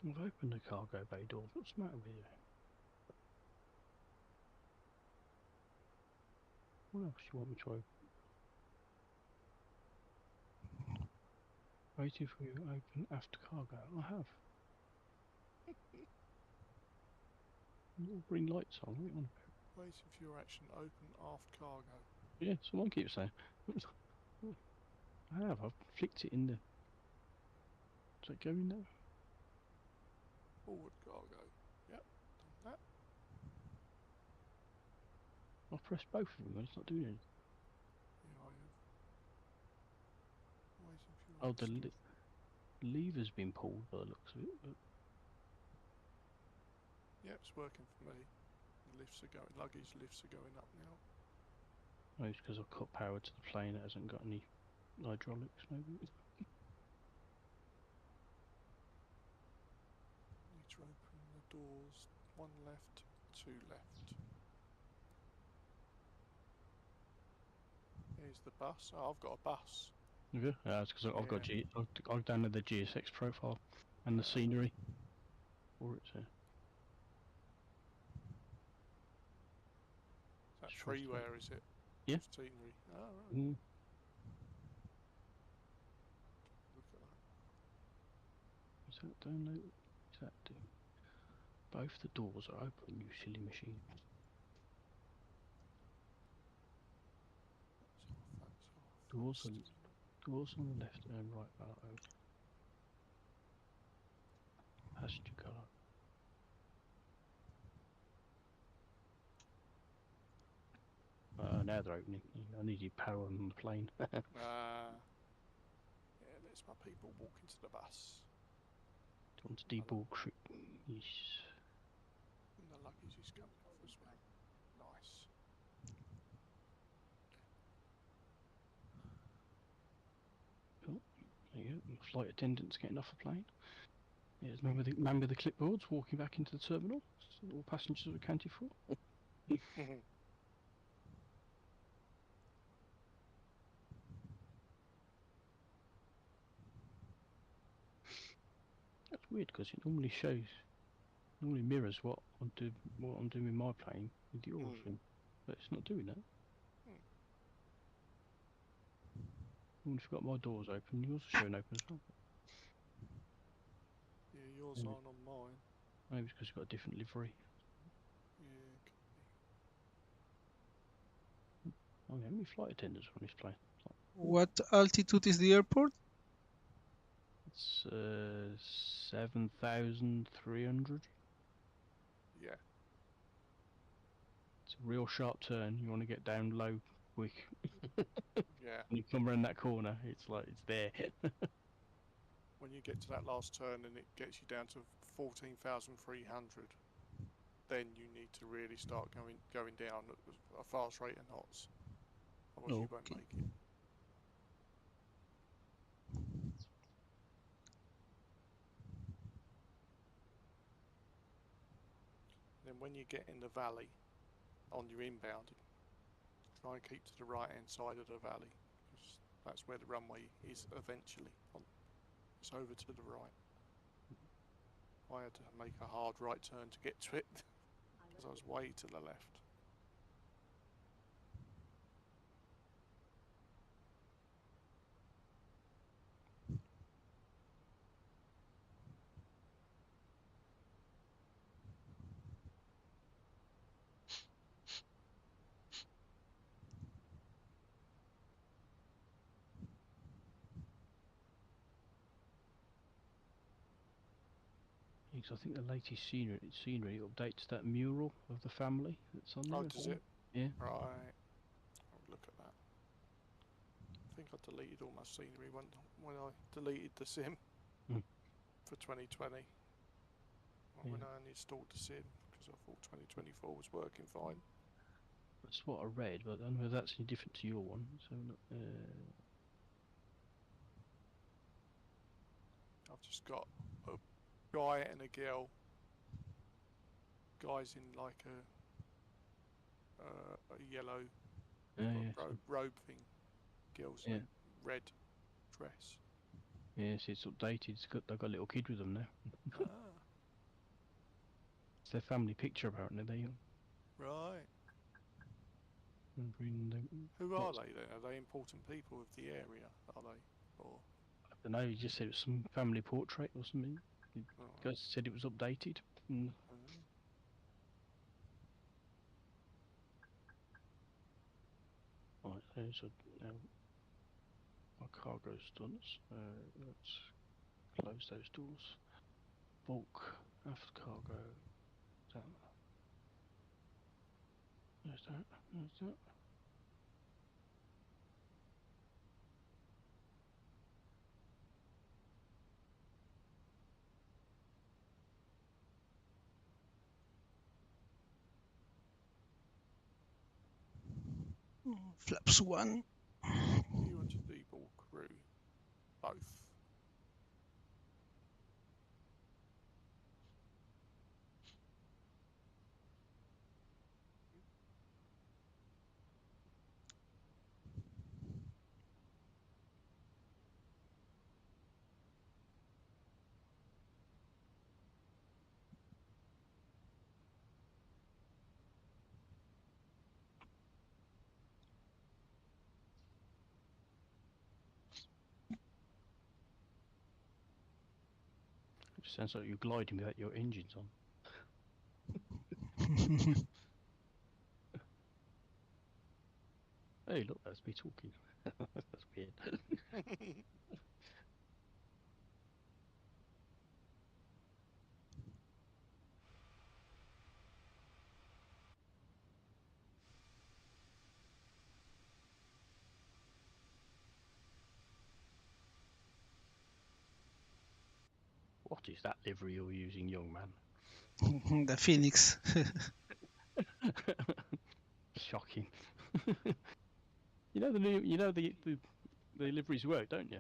I've opened the cargo bay door. What's the matter with you? What else do you want me to open? Waiting for you to open after cargo. I have. Little green lights on. What are you on about? Waiting for your action. Open aft cargo. Yeah, someone keeps saying. I have. I've flicked it in there. Does it go in there? Forward cargo. Yep, done that. I've pressed both of them and it's not doing anything. Yeah, I have. Waiting for your Oh, the action. lever's been pulled by the looks of it, but Yep, it's working for me. The lifts are going. Luggage lifts are going up now. oh, it's because I've cut power to the plane. It hasn't got any hydraulics, maybe. Need to open the doors. One left, two left. Here's the bus. Oh, I've got a bus. Yeah, it's because I've got I've downloaded the GSX profile and the scenery for it. So. Is that Sure, it's freeware, is it? Yeah. Scenery. Oh, right. Mm. Look at that. Is that download? Is that do? Both the doors are open, you silly machine. That's off. Doors That's on the left and right are open. Passenger car. Now they're opening. I needed power on the plane. yeah, let's my people walk into the bus. Do you want to deboard crew? Yes. And the luggage is coming off as well. Nice. Cool. There you go. Flight attendants getting off the plane. Here's man with the clipboards walking back into the terminal. So all passengers are accounted for. That's weird because it normally mirrors what I'm doing with my plane with yours, but it's not doing that. I wonder if you've got my doors open, yours are showing open as well. Yeah, yours Maybe. aren't on mine. Maybe it's because you've got a different livery. Yeah, could be. Oh, how many flight attendants on this plane? What altitude is the airport? It's 7,300. Yeah. It's a real sharp turn. You want to get down low quick. Yeah. When you come around that corner, it's like it's there. When you get to that last turn and it gets you down to 14,300. then you need to really start going down at a fast rate of knots. Otherwise you won't Okay. make it. Then when you get in the valley on your inbound, try and keep to the right hand side of the valley, because that's where the runway is eventually. It's over to the right. I had to make a hard right turn to get to it because I was way to the left. Because I think the latest scenery updates that mural of the family that's on there. Oh, as does well. it? Yeah. Right. I'll look at that. I think I deleted all my scenery when I deleted the sim for 2020. When I uninstalled the sim because I thought 2024 was working fine. That's what I read, but I don't know if that's any different to your one. So, I've just got a guy and a girl. Guy's in like a yellow robe thing. Girl's in a red dress. Yes, it's updated. They've got a little kid with them now. Ah, It's their family picture apparently. right. Who What are was- they then? Are they important people of the area? Are they? Or I don't know. He just said it was some family portrait or something. The right. guy said it was updated. Right, there's my cargo stunts. Let's close those doors. Bulk aft cargo. There's that. There's that. Flaps 1. Do you want to deball crew? Both. It just sounds like you're gliding without your engines on. Hey, look, that's me talking. That's weird. What is that livery you're using, young man? The Phoenix. Shocking. You know the liveries work, don't you?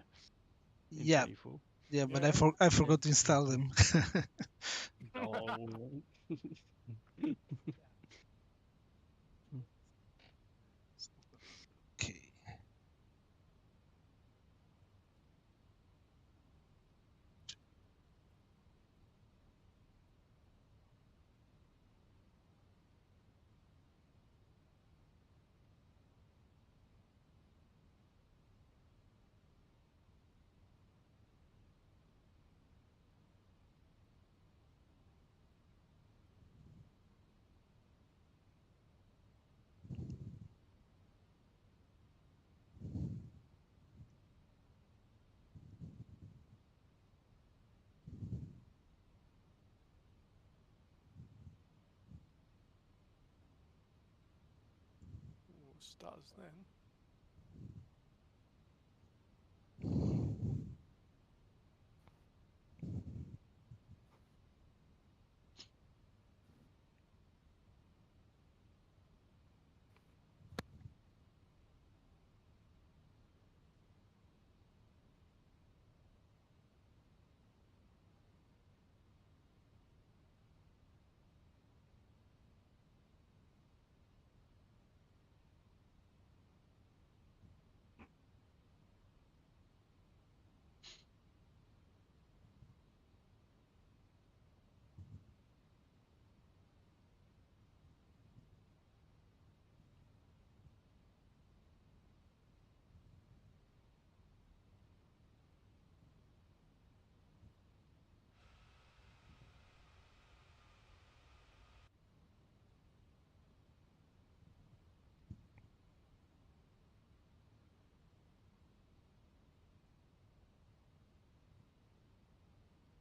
In Yeah, 24. yeah, but Yeah. I forgot to install them. Oh. Okay. Stutters then.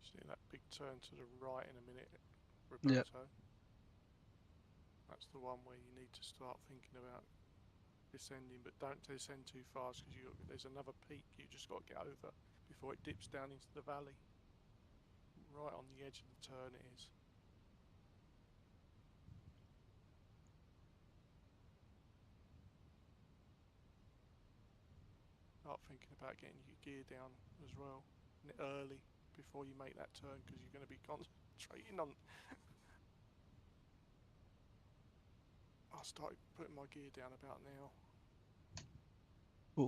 See that big turn to the right in a minute, Yeah. Roberto? That's the one where you need to start thinking about descending, but don't descend too fast because there's another peak you just got to get over before it dips down into the valley. Right on the edge of the turn it is. Start thinking about getting your gear down as well early before you make that turn because you're going to be concentrating on. I started putting my gear down about now.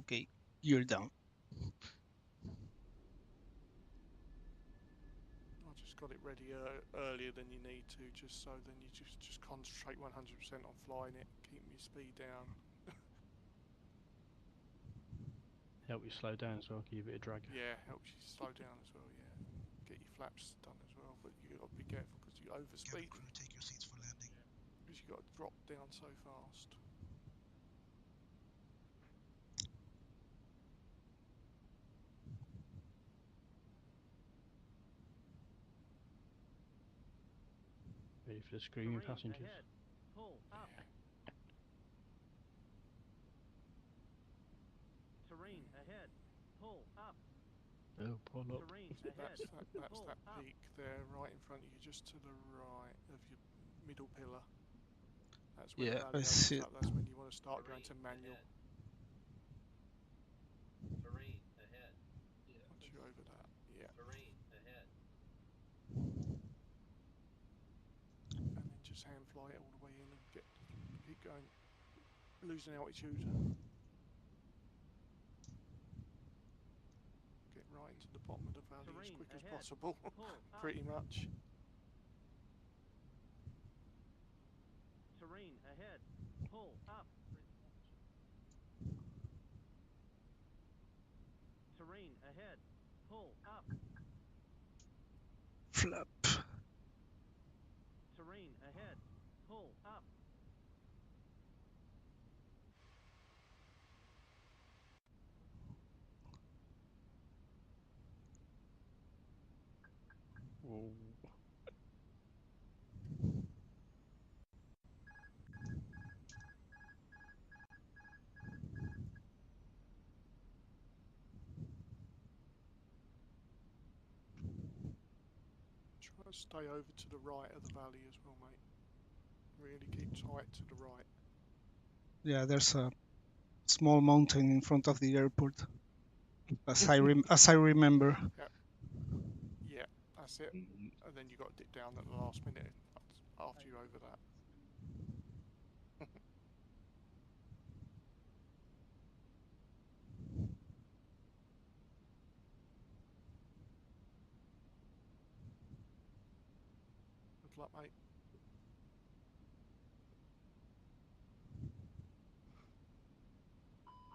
Okay, you're down. I just got it ready earlier than you need to, just so then you just concentrate 100% on flying it, keeping your speed down. Help you slow down as well, give you a bit of drag. Yeah, helps you slow down as well, yeah. Get your flaps done as well, but you got to be careful because you Cabin overspeed crew, take your seats for landing. because you got to drop down so fast. Ready for the screaming Terrain passengers. ahead. Pull up. Yeah. Terrain ahead. Pull up. Oh, pull up. Terrain ahead. That's Pull that up. peak there, right in front of you, just to the right of your middle pillar. That's where Yeah, the I valley see opens it. up. That's when you want to start going to manual. Terrain ahead. Once you're over that, yeah. Terrain ahead. And then just hand fly it all the way in and keep going, losing altitude. Get right into the bottom of the valley as Terrain quick as ahead. possible, Pull up. pretty much. Terrain ahead. Pull up. Terrain ahead. Pull up. Flap. Terrain ahead. Pull up. Whoa. Try to stay over to the right of the valley as well, mate. Really keep tight to the right. Yeah, there's a small mountain in front of the airport, as I remember. Yeah, that's it. And then you got to dip down at the last minute after you're over that. Good luck, mate.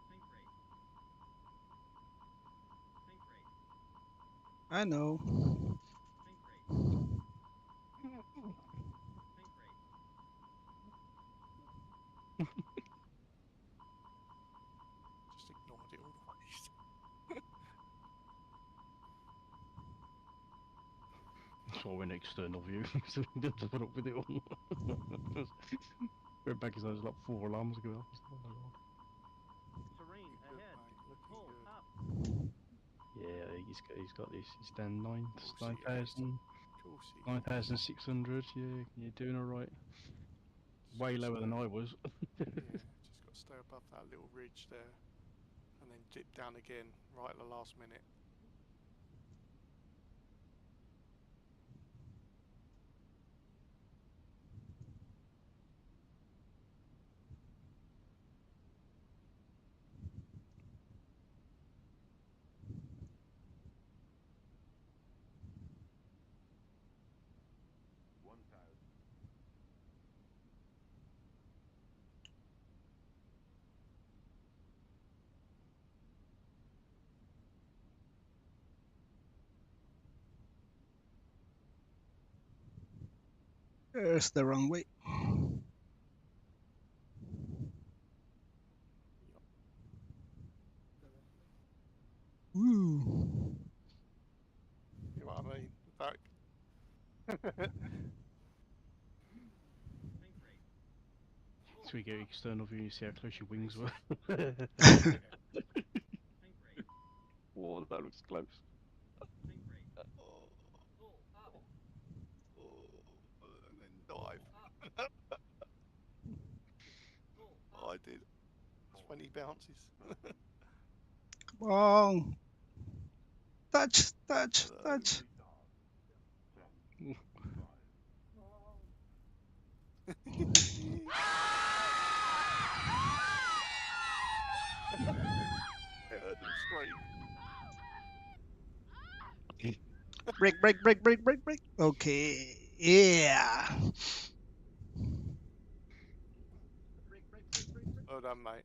Think rate. Think rate. I know. Think rate. Think rate. Just ignored it all the way. That's why we're an external view, so we don't have to put up with it all. Went back as I was like 4 alarms ago. Oh my god. Terrain Looking good, ahead. mate. Looking Pull good. up. Yeah, he's got this. He's down 9,000, Of course he is. 9,600. Yeah, you're doing all right. Just Way gotta lower than stay- I was. Yeah, just got to stay above that little ridge there, and then dip down again right at the last minute. There's the runway. Yup. Woo. You know what I mean? So we get external view, see how close your wings were. Whoa, that looks close. And then dive. Oh, I did 20 bounces. Come on. Touch, touch, touch. Break, break, break, break, break, break. Okay. Yeah. Well done, mate.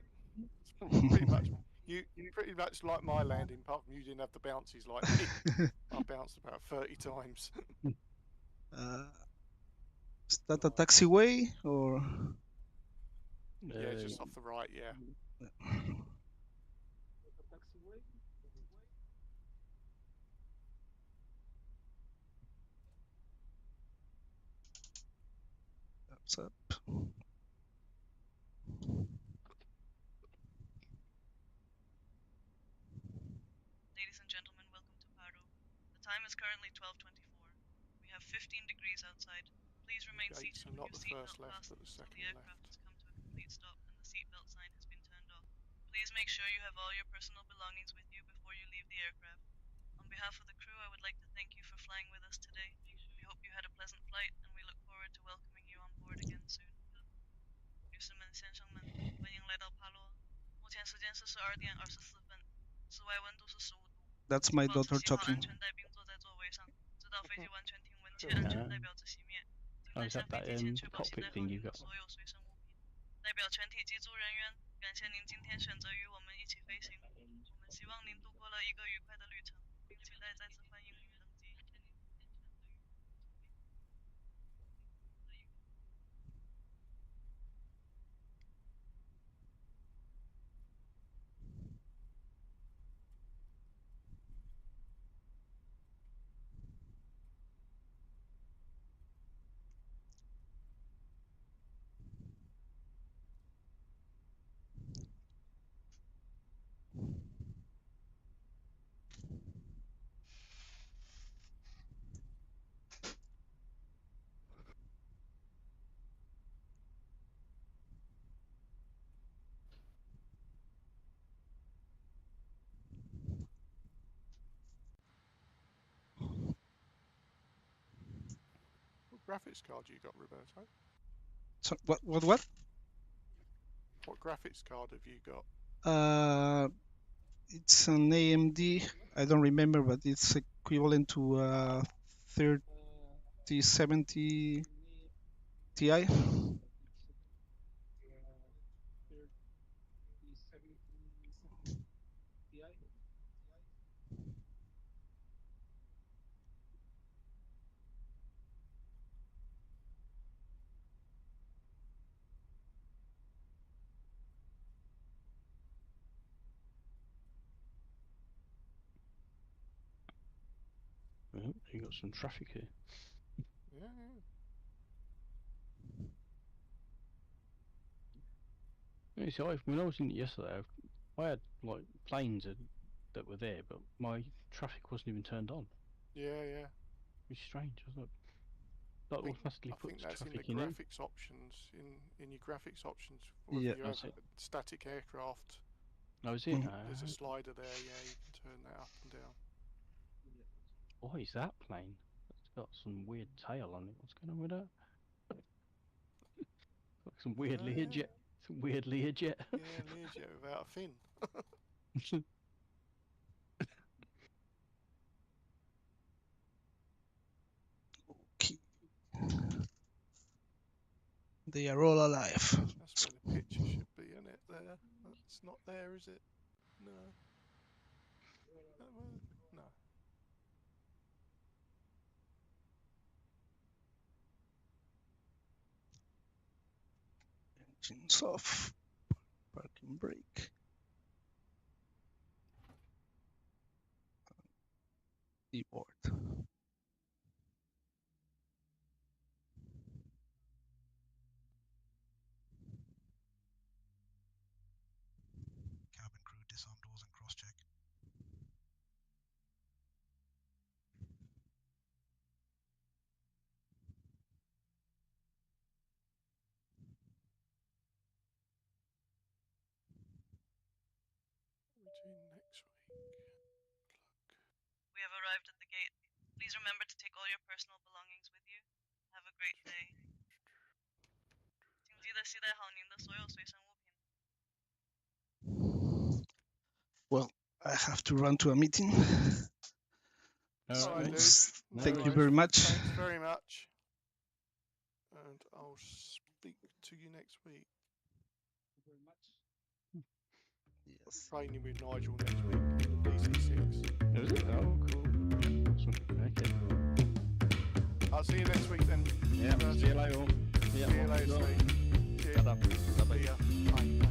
Pretty much, you pretty much like my landing, apart from you didn't have the bounces like me. I bounced about 30 times. Is that a taxiway or? Yeah, just off the right, yeah. That's up. Ladies and gentlemen, welcome to Paro. The time is currently 12:24. We have 15 degrees outside. Please remain Gates seated are with not your the first seatbelt left, but fastened the until second the aircraft left. has come to a complete stop and the seatbelt sign has been turned off. Please make sure you have all your personal belongings with you before you leave the aircraft. On behalf of the crew, I would like to thank you for flying with us today. We hope you had a pleasant flight, and we look forward to welcoming you on board again soon. 女士们、先生们，欢迎来到帕洛。目前时间是12:24，室外温度是15度。 That's my 保持 daughter 系好 talking. 安全带，并坐在座位上，直到飞机完全停稳且安全带标志熄灭。请 Oh, 在 is 下 that 飞 that 机前确保携 cockpit 带好 thing 您 you've 的 got? 所有随身物品。代表全体机组人员，感谢您今天选择与我们一起飞行。我们希望您度过了一个愉快的旅程，并期待再次欢迎您登机。What graphics card you got, Roberto? So, what? What graphics card have you got? It's an AMD. I don't remember, but it's equivalent to 3070 Ti. Oh, you got some traffic here. Yeah. Yeah, see, when I was in it yesterday, I had like planes that were there, but my traffic wasn't even turned on. Yeah. It's strange. I thought that automatically I think puts that's in the traffic in. graphics options. In your graphics options, whether Yeah. you have That's it. static aircraft, Oh, is it? there's a slider there. Yeah, you can turn that up and down. What is that plane? It's got some weird tail on it. What's going on with that? Like some weird Learjet. Some weird Learjet. Yeah, Learjet without a fin. Okay. They are all alive. That's where the picture should be, isn't it? There. It's not there, is it? No. No. Engines off. Parking brake. Deboard. have arrived at the gate. Please remember to take all your personal belongings with you. Have a great day. 请记得携带好您的所有随身物品。 Well, I have to run to a meeting. So, Alright, dude. No thank you worries. very much. Thanks very much. And I'll speak to you next week. Yes. Training with Nigel next week in the DC6. Is it? Oh, cool. Awesome. Okay. I'll see you next week then. Yeah. See you later. See you later. Steve. Cheers. Shut up. See ya. Bye.